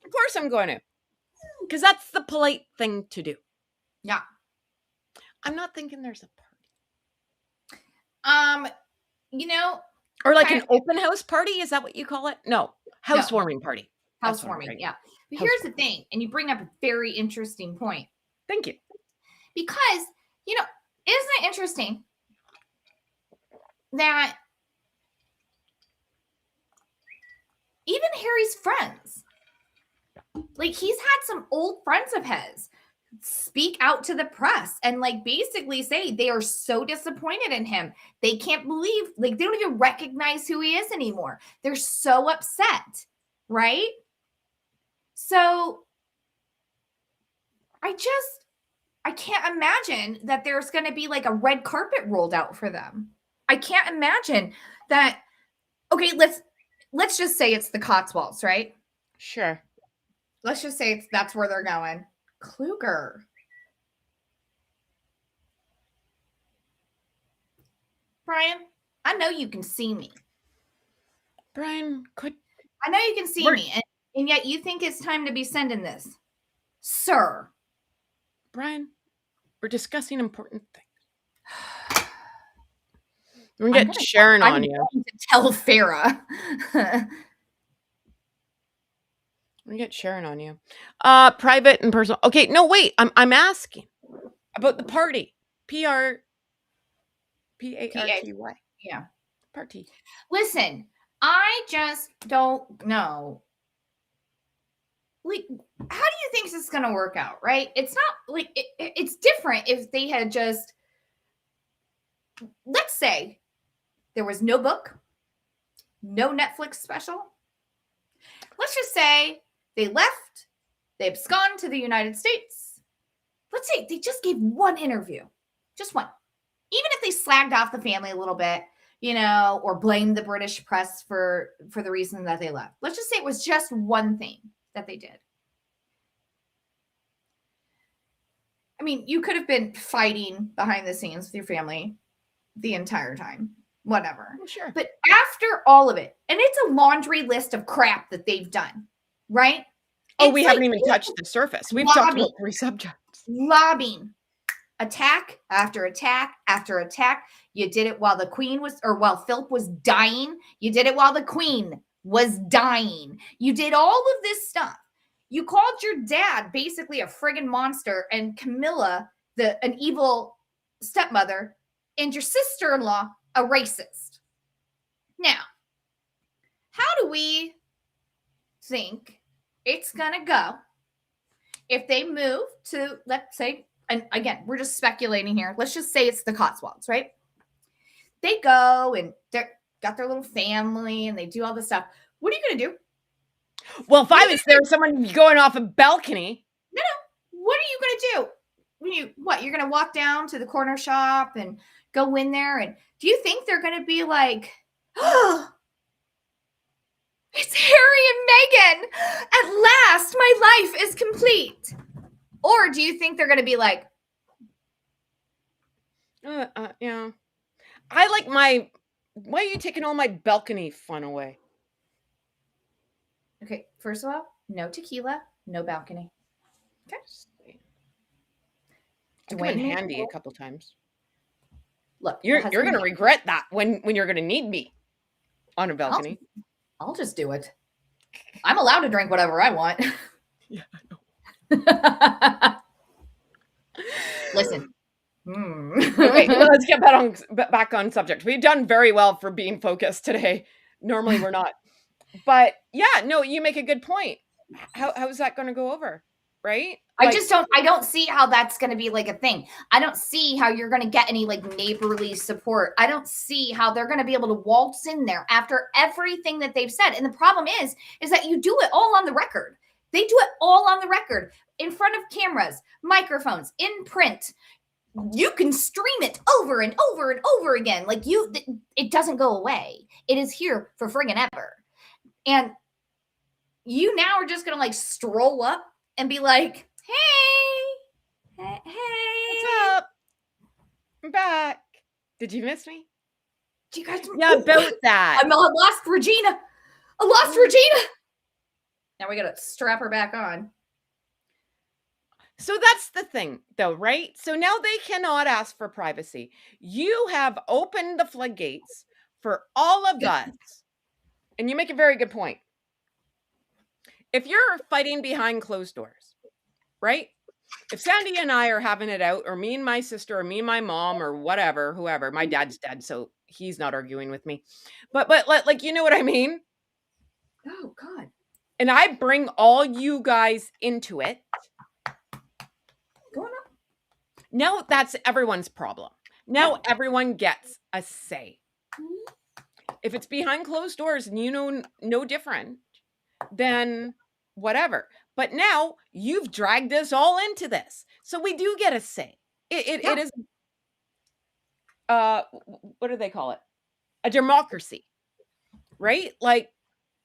Of course I'm going to. Because that's the polite thing to do. Yeah. I'm not thinking there's a party. Or like an open house party? Is that what you call it? No. Housewarming party. Housewarming, yeah. But here's the thing, and you bring up a very interesting point. Thank you. Because, isn't it interesting that even Harry's friends, like he's had some old friends of his speak out to the press and like basically say they are so disappointed in him. They can't believe, like they don't even recognize who he is anymore. They're so upset, right? So I can't imagine that there's going to be like a red carpet rolled out for them. I can't imagine that. Okay, let's just say it's the Cotswolds, right? Sure. Let's just say that's where they're going. Kluger. Brian, I know you can see me. Brian, I know you can see me, and yet you think it's time to be sending this. Sir. Brian, we're discussing important things. We're going to get Sharon on you. I'm going to tell Farah. We get Sharon on you. Private and personal. Okay, no, wait. I'm asking about the party. Party. Yeah. Party. Listen, I just don't know. Like, how do you think this is going to work out, right? It's not like it's different if they had just, let's say there was no book, no Netflix special. Let's just say they left, they absconded to the United States. Let's say they just gave one interview, just one. Even if they slagged off the family a little bit, or blamed the British press for the reason that they left. Let's just say it was just one thing that they did. I mean, you could have been fighting behind the scenes with your family the entire time. Whatever. Well, sure. But after all of it, and it's a laundry list of crap that they've done, right? Oh, we haven't even touched the surface. We've talked about 3 subjects. Lobbying. Attack after attack after attack. You did it while the Queen was, or while Philip was dying. You did it while the Queen was dying. You did all of this stuff. You called your dad basically a friggin' monster, and Camilla, an evil stepmother, and your sister-in-law a racist. Now, how do we think it's gonna go if they move to, let's say, and again, we're just speculating here. Let's just say it's the Cotswolds, right? They go and they're got their little family and they do all this stuff. What are you going to do? Well, if I was there, someone going off a balcony. No. What are you going to do? You're going to walk down to the corner shop and go in there, and do you think they're going to be like, oh, it's Harry and Meghan. At last, my life is complete. Or do you think they're going to be like, I like my Why are you taking all my balcony fun away? Okay, first of all, no tequila, no balcony. Okay. I come in Dwayne made handy a couple times. look. You're gonna regret that when you're gonna need me on a balcony. I'll just do it. I'm allowed to drink whatever I want. Yeah, I know. Listen. Okay, well, let's get back on subject. We've done very well for being focused today. Normally we're not. But yeah, no, you make a good point. How is that going to go over? Right? I don't see how that's going to be like a thing. I don't see how you're going to get any like neighborly support. I don't see how they're going to be able to waltz in there after everything that they've said. And the problem is that you do it all on the record. They do it all on the record in front of cameras, microphones, in print. You can stream it over and over and over again. Like it doesn't go away. It is here for friggin' ever. And you now are just going to like stroll up and be like, hey, what's up? I'm back. Did you miss me? Do you guys? Yeah, about that. I lost Regina. I lost Regina. Now we got to strap her back on. So that's the thing, though, right? So now they cannot ask for privacy. You have opened the floodgates for all of us. And you make a very good point. If you're fighting behind closed doors, right? If Sandy and I are having it out, or me and my sister, or me and my mom, or whatever, whoever, my dad's dead, so he's not arguing with me. But like, you know what I mean? Oh, God. And I bring all you guys into it. Going up. Now that's everyone's problem. Now everyone gets a say. If it's behind closed doors and you know no different, then whatever. But now you've dragged us all into this. So we do get a say. It is, what do they call it? A democracy, right? Like,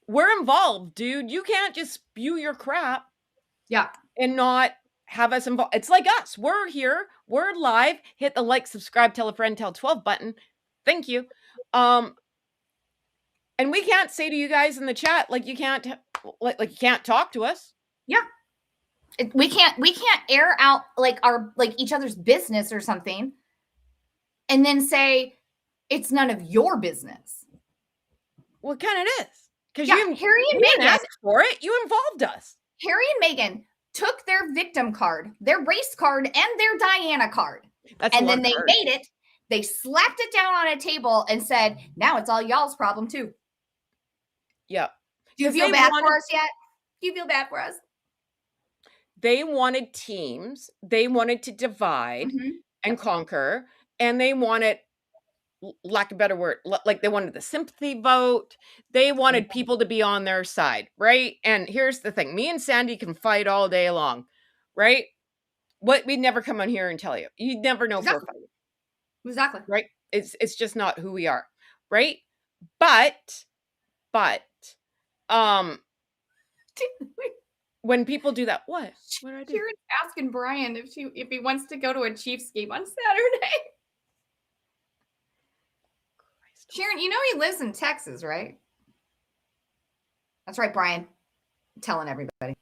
we're involved, dude. You can't just spew your crap. Yeah. And not have us involved. It's like us. We're here. We're live. Hit the like, subscribe, tell a friend, tell 12 button. Thank you. And we can't say to you guys in the chat, like you can't you can't talk to us. Yeah. We can't air out like each other's business or something and then say it's none of your business. Well, kind of it is. Because Harry and Meghan asked for it. You involved us. Harry and Meghan took their victim card, their race card, and their Diana card. And then they made it. They slapped it down on a table and said, now it's all y'all's problem too. Yeah. Do you feel bad for us yet? Do you feel bad for us? They wanted teams. They wanted to divide and conquer. And they wanted, lack of a better word, like they wanted the sympathy vote. They wanted people to be on their side, right? And here's the thing. Me and Sandy can fight all day long, right? We'd never come on here and tell you. You'd never know if we're fighting. Exactly. Right? It's just not who we are, right? But when people do that, what do I do? Sharon's asking Brian if he wants to go to a Chiefs game on Saturday. Sharon, you know he lives in Texas, right? That's right, Brian. I'm telling everybody.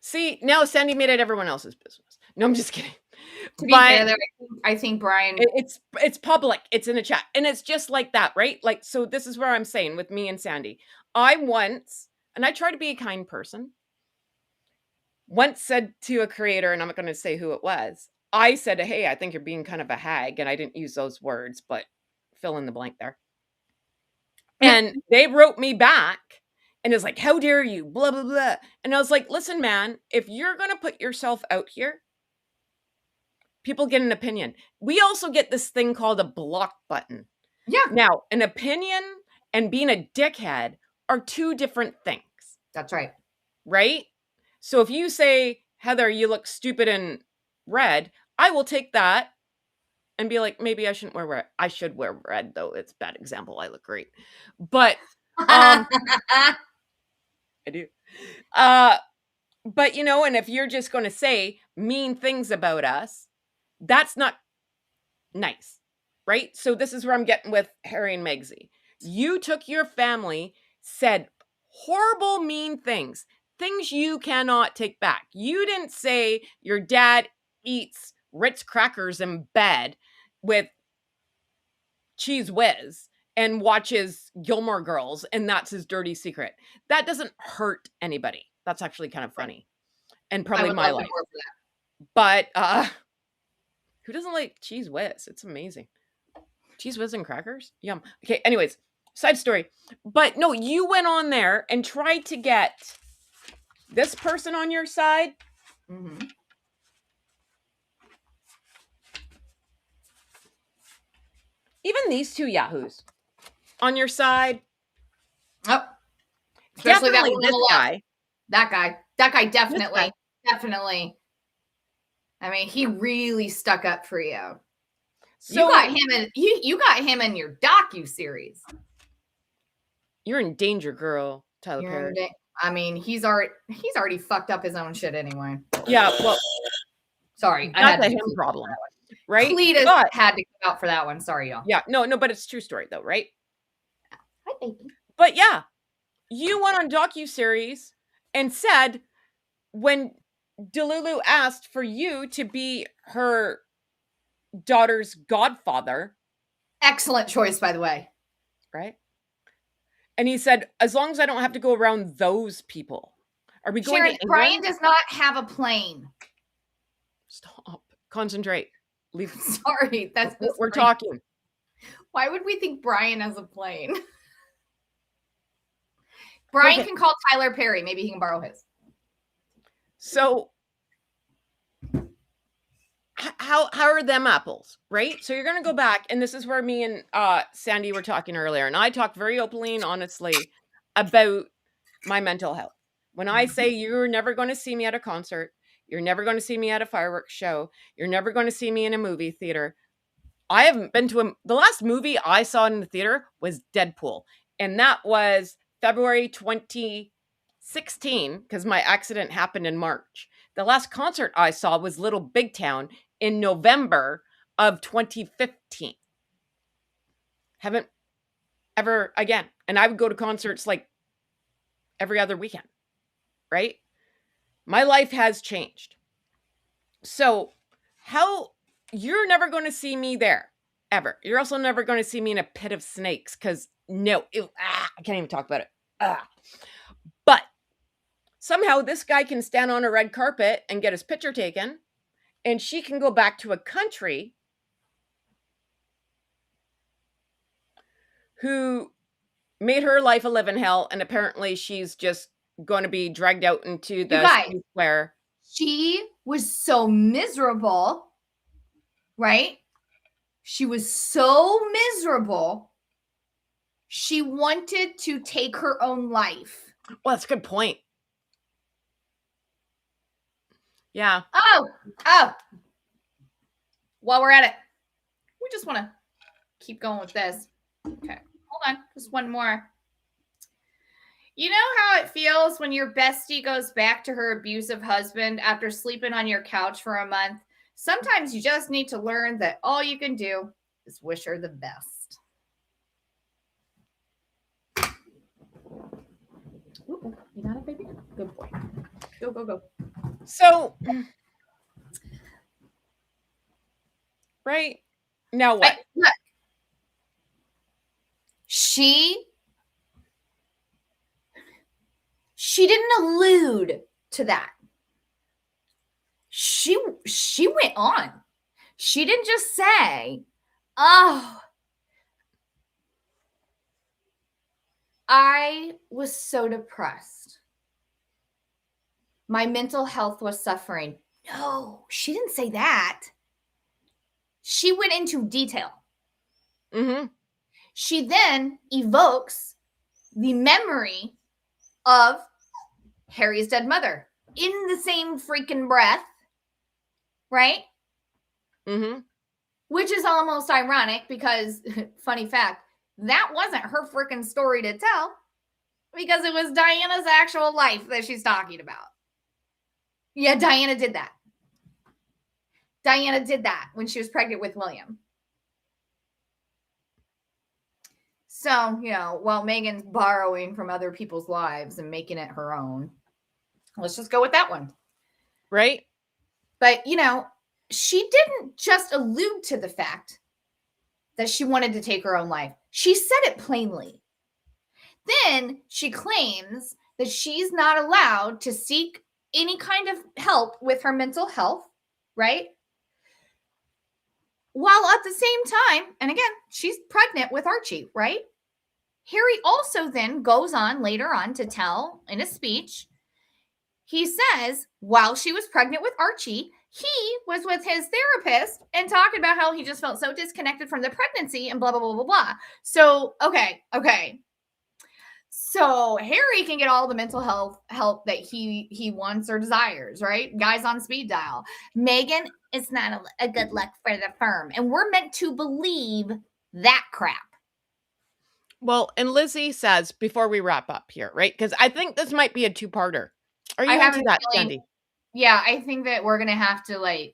See, now Sandy made it everyone else's business. No, I'm just kidding. To be fair, though, I think Brian... It's public. It's in the chat. And it's just like that, right? Like, so this is where I'm saying with me and Sandy. I once, and I try to be a kind person, once said to a creator, and I'm not going to say who it was, I said, hey, I think you're being kind of a hag. And I didn't use those words, but fill in the blank there. And they wrote me back and it's like, how dare you, blah, blah, blah. And I was like, listen, man, if you're going to put yourself out here, people get an opinion. We also get this thing called a block button. Yeah. Now, an opinion and being a dickhead are two different things. That's right. Right? So if you say, Heather, you look stupid in red, I will take that and be like, maybe I shouldn't wear red. I should wear red, though. It's a bad example. I look great. But I do. But, you know, and if you're just going to say mean things about us, that's not nice. right? So this is where I'm getting with Harry and Megsy. You took your family, said horrible, mean things you cannot take back. You didn't say your dad eats Ritz crackers in bed with Cheese Whiz and watches Gilmore Girls, and that's his dirty secret. That doesn't hurt anybody. That's actually kind of funny, and I probably would my love to life. more for that. But who doesn't like Cheese Whiz? It's amazing. Cheese Whiz and crackers? Yum. Okay, anyways, side story. But no, you went on there and tried to get this person on your side. Mm-hmm. Even these two yahoos on your side. Oh, especially Definitely that this guy. That guy definitely. I mean, he really stuck up for you. So you got him in your docu-series. You're in danger, girl, Tyler Perry. I mean, he's already fucked up his own shit anyway. Yeah, well, sorry, that's a him problem, right? Cletus had to come out for that one. Sorry, y'all. Yeah, no, but it's a true story though, right? Hi, baby. But yeah, you went on docu-series and said when Delulu asked for you to be her daughter's godfather. Excellent choice, by the way. Right? And he said, as long as I don't have to go around those people. Are we going to England? Brian does not have a plane. Stop. Concentrate. Leave. Sorry, that's we're talking. Why would we think Brian has a plane? Brian can call Tyler Perry. Maybe he can borrow his. So how are them apples, right? So you're going to go back, and this is where me and Sandy were talking earlier, and I talked very openly and honestly about my mental health. When I say you're never going to see me at a concert, you're never going to see me at a fireworks show, you're never going to see me in a movie theater. I haven't been to the last movie I saw in the theater was Deadpool, and that was February 2016 because my accident happened in March. The last concert I saw was Little Big Town in November of 2015. Haven't ever again. And I would go to concerts like every other weekend, right? My life has changed. So how you're never going to see me there ever. You're also never going to see me in a pit of snakes because no, I can't even talk about it. But somehow this guy can stand on a red carpet and get his picture taken, and she can go back to a country who made her life a living hell, and apparently she's just going to be dragged out into the square. She was so miserable, right? She was so miserable. She wanted to take her own life. Well, that's a good point. Yeah. Oh. While we're at it, we just want to keep going with this. Okay. Hold on. Just one more. You know how it feels when your bestie goes back to her abusive husband after sleeping on your couch for a month? Sometimes you just need to learn that all you can do is wish her the best. Ooh, you got it, baby? Good boy. Go. So, right now what? Look, she didn't allude to that. She went on. She didn't just say, "Oh, I was so depressed. My mental health was suffering." No, she didn't say that. She went into detail. Mm-hmm. She then evokes the memory of Harry's dead mother in the same freaking breath, right? Mm-hmm. Which is almost ironic because, funny fact, that wasn't her freaking story to tell because it was Diana's actual life that she's talking about. Yeah, Diana did that. Diana did that when she was pregnant with William. So, while Meghan's borrowing from other people's lives and making it her own, let's just go with that one. Right? But, she didn't just allude to the fact that she wanted to take her own life. She said it plainly. Then she claims that she's not allowed to seek any kind of help with her mental health, right? While at the same time, and again, she's pregnant with Archie, right? Harry also then goes on later on to tell in a speech, he says, while she was pregnant with Archie, he was with his therapist and talking about how he just felt so disconnected from the pregnancy and blah, blah, blah, blah, blah. So, okay. So Harry can get all the mental health help that he wants or desires, right? Guys on speed dial. Meghan is not a good luck for the firm. And we're meant to believe that crap. Well, and Lizzie says, before we wrap up here, right? Because I think this might be a two-parter. Are you into that, Sandy? Yeah, I think that we're going to have to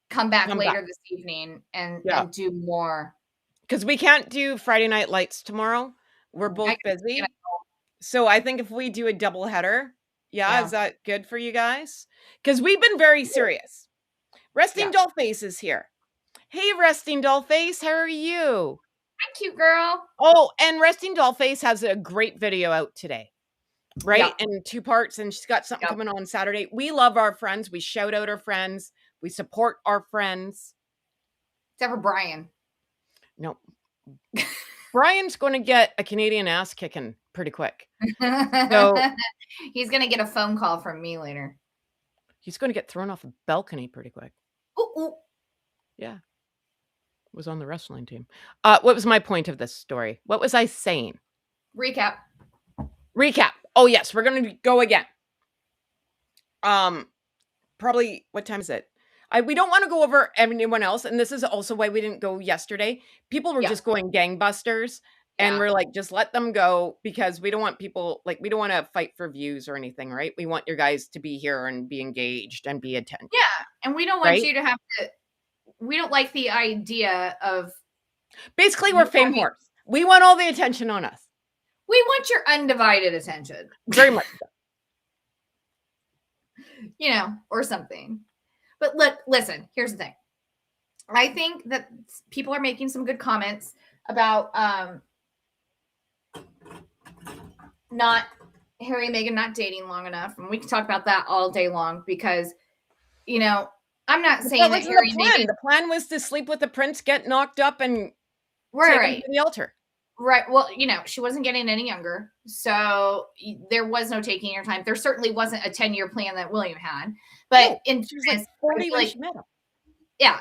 come back later back this evening and do more. Because we can't do Friday Night Lights tomorrow. We're both busy. So I think if we do a double header, is that good for you guys? Because we've been very serious. Resting Dollface is here. Hey, Resting Dollface, how are you? Hi, cute girl. Oh, and Resting Dollface has a great video out today, right? In 2 parts, and she's got something coming on Saturday. We love our friends. We shout out our friends. We support our friends. Except for Brian. No. Brian's going to get a Canadian ass kicking pretty quick. So he's going to get a phone call from me later. He's going to get thrown off a balcony pretty quick. Ooh. Yeah. Was on the wrestling team. What was my point of this story? What was I saying? Recap. Oh, yes. We're going to go again. Probably, what time is it? We don't want to go over anyone else. And this is also why we didn't go yesterday. People were just going gangbusters. And we're like, just let them go, because we don't want people, we don't want to fight for views or anything, right? We want your guys to be here and be engaged and be attentive. Yeah. And we don't want you to have to, we don't like the idea of. Basically, we're fame whores. We want all the attention on us. We want your undivided attention. Very much so. Or something. But look, listen, here's the thing. I think that people are making some good comments about not Harry and Meghan not dating long enough. And we can talk about that all day long because, I'm not saying that Harry and Meghan. The plan was to sleep with the prince, get knocked up, and take him to the altar. Right. Well, she wasn't getting any younger. So there was no taking your time. There certainly wasn't a 10-year plan that William had. But in fairness, 40 when she met him. Yeah.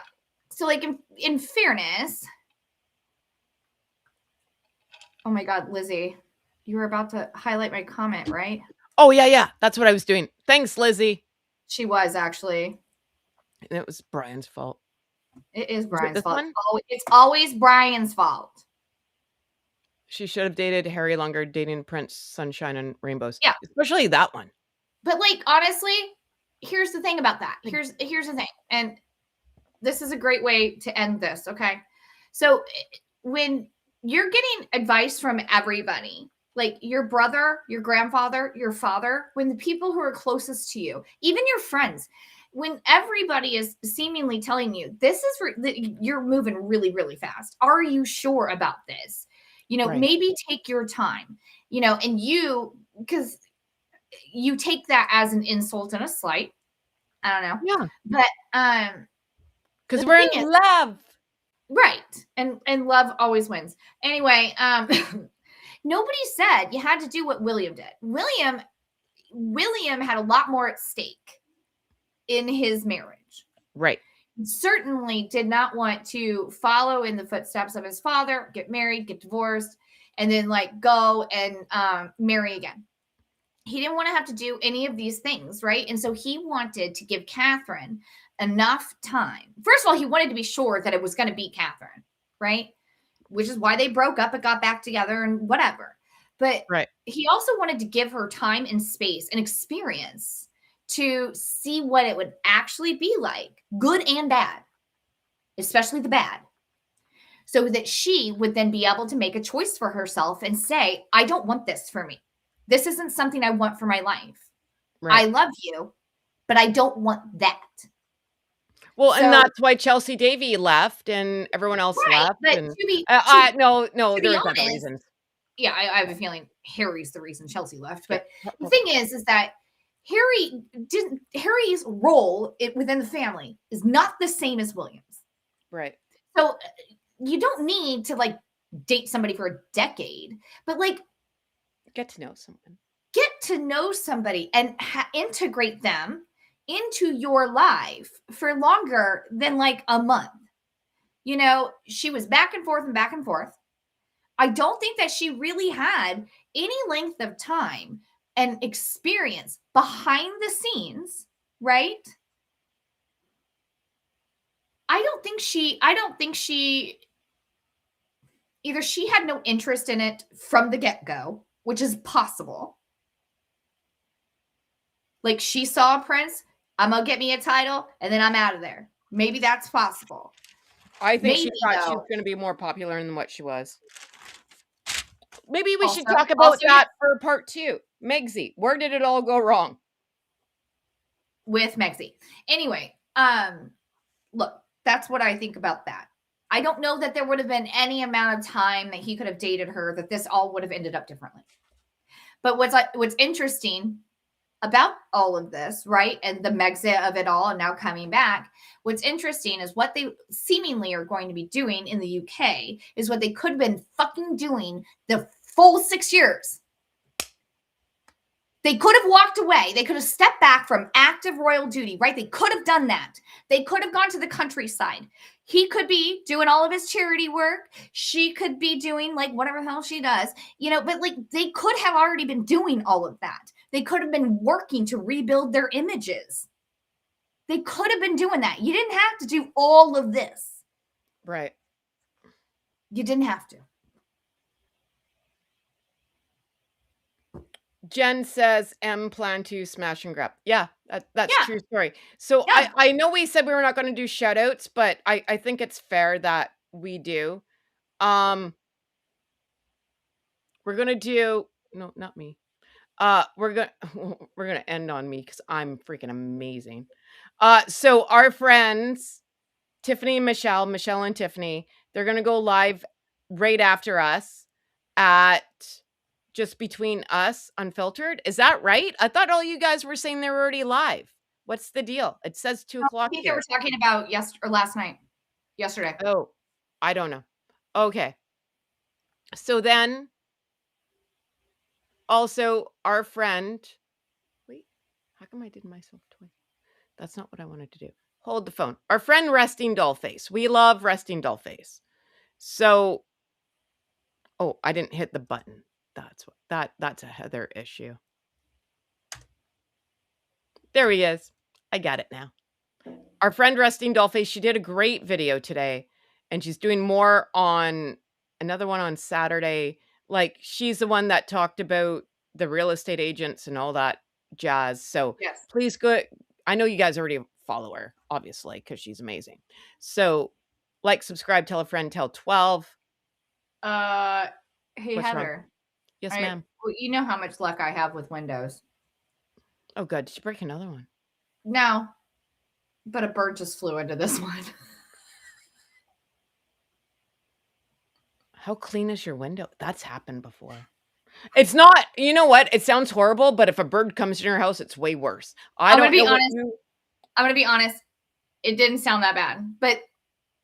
So in fairness. Oh my God, Lizzie, you were about to highlight my comment, right? Oh, yeah. That's what I was doing. Thanks, Lizzie. She was actually. And it was Brian's fault. It is Brian's fault. It's always Brian's fault. She should have dated Harry longer, dating Prince, Sunshine, and Rainbows. Yeah. Especially that one. But honestly, here's the thing about that. Here's the thing. And this is a great way to end this, okay? So when you're getting advice from everybody, like your brother, your grandfather, your father, when the people who are closest to you, even your friends, when everybody is seemingly telling you, this is you're moving really, really fast. Are you sure about this? Maybe take your time, and because you take that as an insult and a slight. I don't know. Yeah. But, because we're in love. Right. And love always wins. Anyway, nobody said you had to do what William did. William had a lot more at stake in his marriage. Right. Certainly did not want to follow in the footsteps of his father, get married, get divorced, and then go and marry again. He didn't want to have to do any of these things, right? And so he wanted to give Catherine enough time. First of all, he wanted to be sure that it was going to be Catherine, right? Which is why they broke up and got back together and whatever. But he also wanted to give her time and space and experience to see what it would actually be like, good and bad, especially the bad. so that she would then be able to make a choice for herself and say, I don't want this for me. This isn't something I want for my life. Right. I love you, but I don't want that. Well, and So, that's why Chelsea Davy left and everyone else right. left. But And no, to be there's other honest, reasons. yeah, I have a feeling Harry's the reason Chelsea left. Yeah. But the thing is that Harry's role within the family is not the same as William's. Right. So you don't need to like date somebody for a decade, but like Get to know someone. Get to know somebody and integrate them into your life for longer than like a month. You know, she was back and forth and back and forth. I don't think that she really had any length of time and experience behind the scenes, right? I don't think she either she had no interest in it from the get-go, which is possible. Like she saw a prince, I'm gonna get me a title, and then I'm out of there. Maybe that's possible. I think she Maybe thought she was though. going to be more popular than what she was. Maybe we should Also, talk about that for part 2. Megsy, where did it all go wrong? With Megsy. Anyway, look, that's what I think about that. I don't know that there would have been any amount of time that he could have dated her that this all would have ended up differently. But what's interesting about all of this, right? And the Megxit of it all and now coming back. What's interesting is what they seemingly are going to be doing in the UK is what they could have been fucking doing the full 6 years. They could have walked away. They could have stepped back from active royal duty, right? They could have done that. They could have gone to the countryside. He could be doing all of his charity work. She could be doing like whatever the hell she does, you know, but like they could have already been doing all of that. They could have been working to rebuild their images. They could have been doing that. You didn't have to do all of this. Right. You didn't have to. Jen says M plan to smash and grab. Yeah, that's Yeah. true story. So Yeah. I know we said we were not going to do shout outs, but I think it's fair that we do. We're gonna do no, not me. We're gonna end on me because I'm freaking amazing. So our friends Tiffany and Michelle and Tiffany, they're gonna go live right after us at Just Between Us Unfiltered. Is that right? I thought all you guys were saying they were already live. What's the deal? It says 2:00 I think they here. were talking about last night. Yesterday. Oh, I don't know. Okay. So then also our friend, wait, how come I did myself twice? That's not what I wanted to do. Hold the phone. Our friend Resting Dollface. We love Resting Dollface. So, oh, I didn't hit the button. That's a Heather issue. There he is. I got it now. Our friend Resting Dollface, she did a great video today, and she's doing more on another one on Saturday. Like she's the one that talked about the real estate agents and all that jazz. So Yes. please go. I know you guys already follow her, obviously, because she's amazing. So like, subscribe, tell a friend, tell 12. Hey What's Heather. wrong? Yes, ma'am. Well, you know how much luck I have with Windows. Oh, good. Did you break another one? No, but a bird just flew into this one. How clean is your window? That's happened before. It's not, you know what? It sounds horrible, but if a bird comes in your house, it's way worse. I'm gonna be honest. It didn't sound that bad, but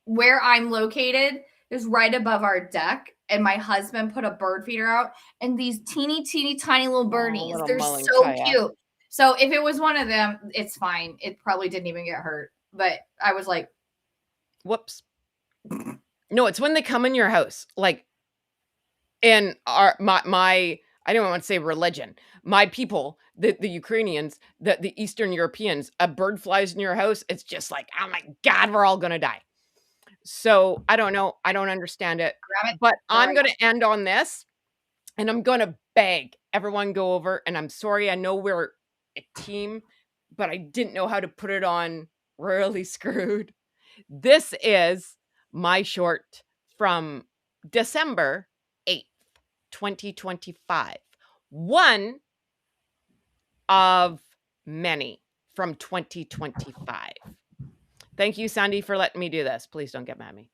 where I'm located is right above our deck, and my husband put a bird feeder out, and these teeny tiny little birdies, little they're mulling so kayak. cute. So if it was one of them, it's fine. It probably didn't even get hurt, but I was like, whoops. No, it's when they come in your house, like in my I don't want to say religion. My people, the Ukrainians, the Eastern Europeans, a bird flies in your house, it's just like, oh my God, we're all gonna die. So I don't know. I don't understand it. But I'm gonna end on this, and I'm gonna beg everyone go over. And I'm sorry, I know we're a team, but I didn't know how to put it on Royally Screwed. This is my short from December 8th, 2025. One of many from 2025. Thank you, Sandy, for letting me do this. Please don't get mad at me.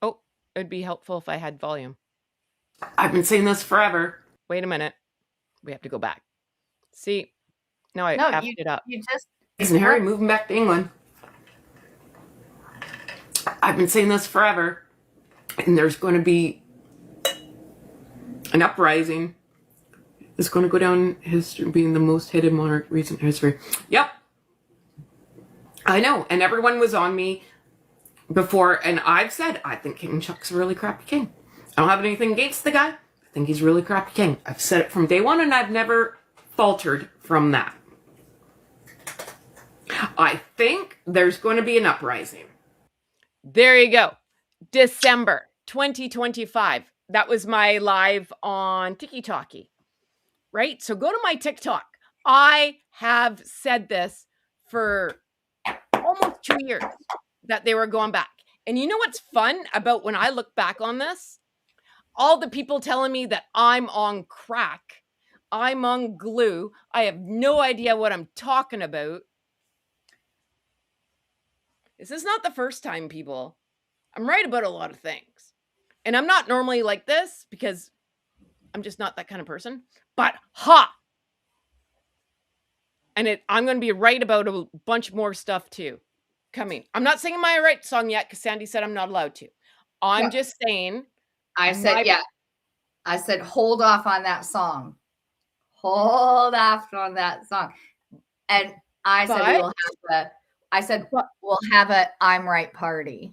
Oh, it'd be helpful if I had volume. I've been saying this forever. Wait a minute. We have to go back. See, now I No, effed it up. you just Isn't Harry moving back to England? I've been saying this forever. And there's going to be an uprising. It's going to go down history being the most hated monarch in recent history. Yep. I know. And everyone was on me before. And I've said, I think King Chuck's a really crappy king. I don't have anything against the guy. I think he's a really crappy king. I've said it from day one and I've never faltered from that. I think there's going to be an uprising. There you go. December 2025. That was my live on TikTok, right? So go to my TikTok. I have said this for almost 2 years that they were going back. And you know what's fun about when I look back on this? All the people telling me that I'm on crack, I'm on glue, I have no idea what I'm talking about. This is not the first time, people. I'm right about a lot of things. And I'm not normally like this because I'm just not that kind of person. But And I'm going to be right about a bunch more stuff too coming. I'm not singing my right song yet because Sandy said I'm not allowed to. I'm just saying. I said, hold off on that song. Hold off on that song. And I said, we'll have a I'm right party.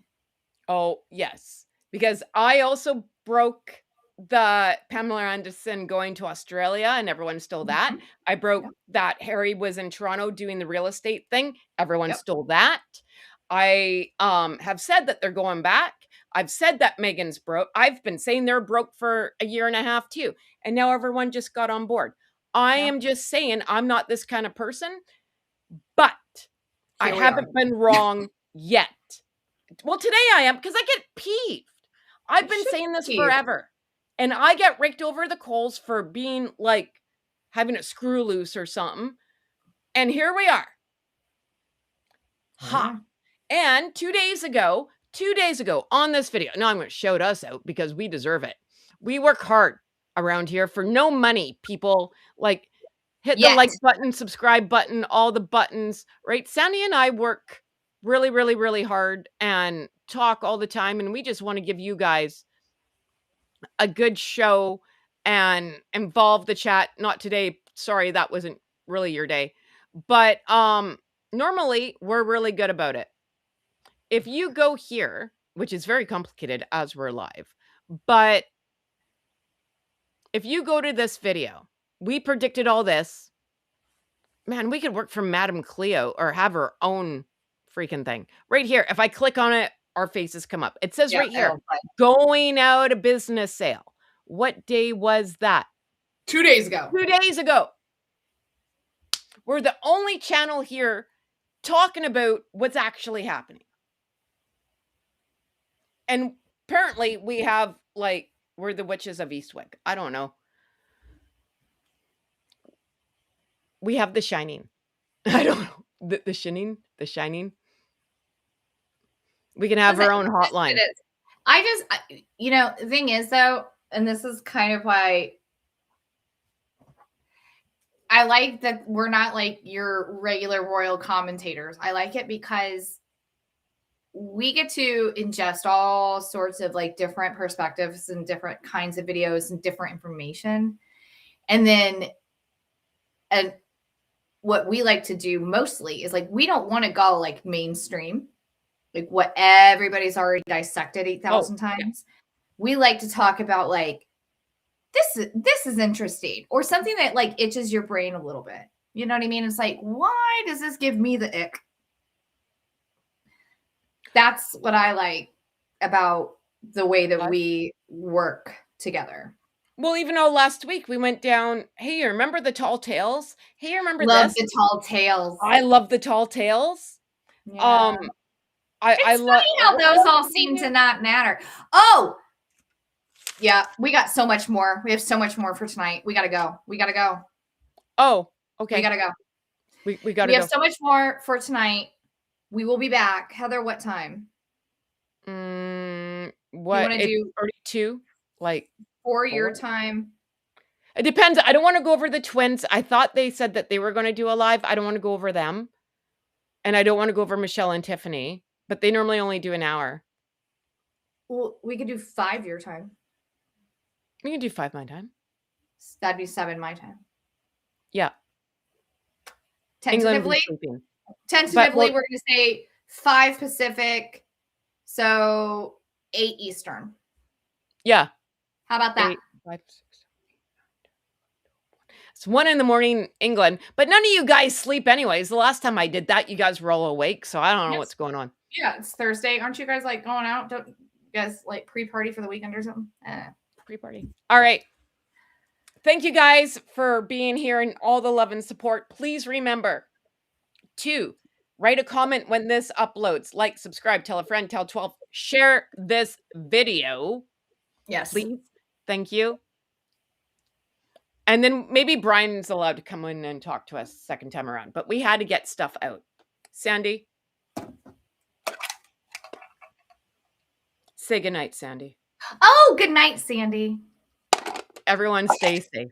Oh, yes. Because I also broke the Pamela Anderson going to Australia and everyone stole that. Mm-hmm. I broke that Harry was in Toronto doing the real estate thing. Everyone stole that. I have said that they're going back. I've said that Meghan's broke. I've been saying they're broke for a year and a half too. And now everyone just got on board. I am just saying I'm not this kind of person, but I haven't been wrong yet. Well, today I am because I get peeved. I've been saying this forever. And I get raked over the coals for being like having a screw loose or something. And here we are. And 2 days ago on this video, now I'm going to shout us out because we deserve it. We work hard around here for no money, people. Like, hit the like button, subscribe button, all the buttons, right? Sandy and I work really, really, really hard and talk all the time. And we just want to give you guys a good show and involve the chat. Not today. Sorry, that wasn't really your day. But normally we're really good about it. If you go here, which is very complicated as we're live, but if you go to this video, we predicted all this. Man, we could work for Madame Cleo or have her own freaking thing. Right here, if I click on it, our faces come up. It says right here, going out of business sale. What day was that? 2 days ago. 2 days ago. We're the only channel here talking about what's actually happening. And apparently we have, like, we're the witches of Eastwick. I don't know. We have The Shining. I don't know. The Shining? The Shining? We can have our own hotline. The thing is, though, and this is kind of why I like that we're not like your regular royal commentators. I like it because we get to ingest all sorts of like different perspectives and different kinds of videos and different information. And what we like to do mostly is like, we don't want to go like mainstream, like what everybody's already dissected 8,000 times. We like to talk about like, this is interesting, or something that like itches your brain a little bit. You know what I mean? It's like, why does this give me the ick? That's what I like about the way that we work together. Well, even though last week we went down, hey, you remember the tall tales? Hey, you remember Love this? the tall tales. I love the tall tales. Yeah. I It's love funny how those all seem to not matter. Oh, yeah. We got so much more. We have so much more for tonight. We got to go. We got to go. Oh, We okay. got to go. We got to We go. have so much more for tonight. We will be back. Heather, what time? What? wanna It's do 32? Like For your 4? time. It depends. I don't want to go over the twins. I thought they said that they were going to do a live. I don't want to go over them. And I don't want to go over Michelle and Tiffany, but they normally only do an hour. Well, we could do 5 your time. We can do 5 my time. That'd be 7 my time. Yeah. England will be Tentatively, sleeping. we're going to say 5 Pacific, so 8 Eastern. Yeah. How about that? 8, 5, 6, 7, 8, 9, 10, 11. It's 1 in the morning, England. But none of you guys sleep anyways. The last time I did that, you guys were all awake, so I don't know what's going on. Yeah, it's Thursday. Aren't you guys like going out? Don't you guys like pre-party for the weekend or something? Pre-party. All right. Thank you guys for being here and all the love and support. Please remember to write a comment when this uploads. Like, subscribe, tell a friend, tell 12. Share this video. Yes. Please. Thank you. And then maybe Brian's allowed to come in and talk to us second time around. But we had to get stuff out. Sandy. Say goodnight, Sandy. Oh, good night, Sandy. Everyone stay safe.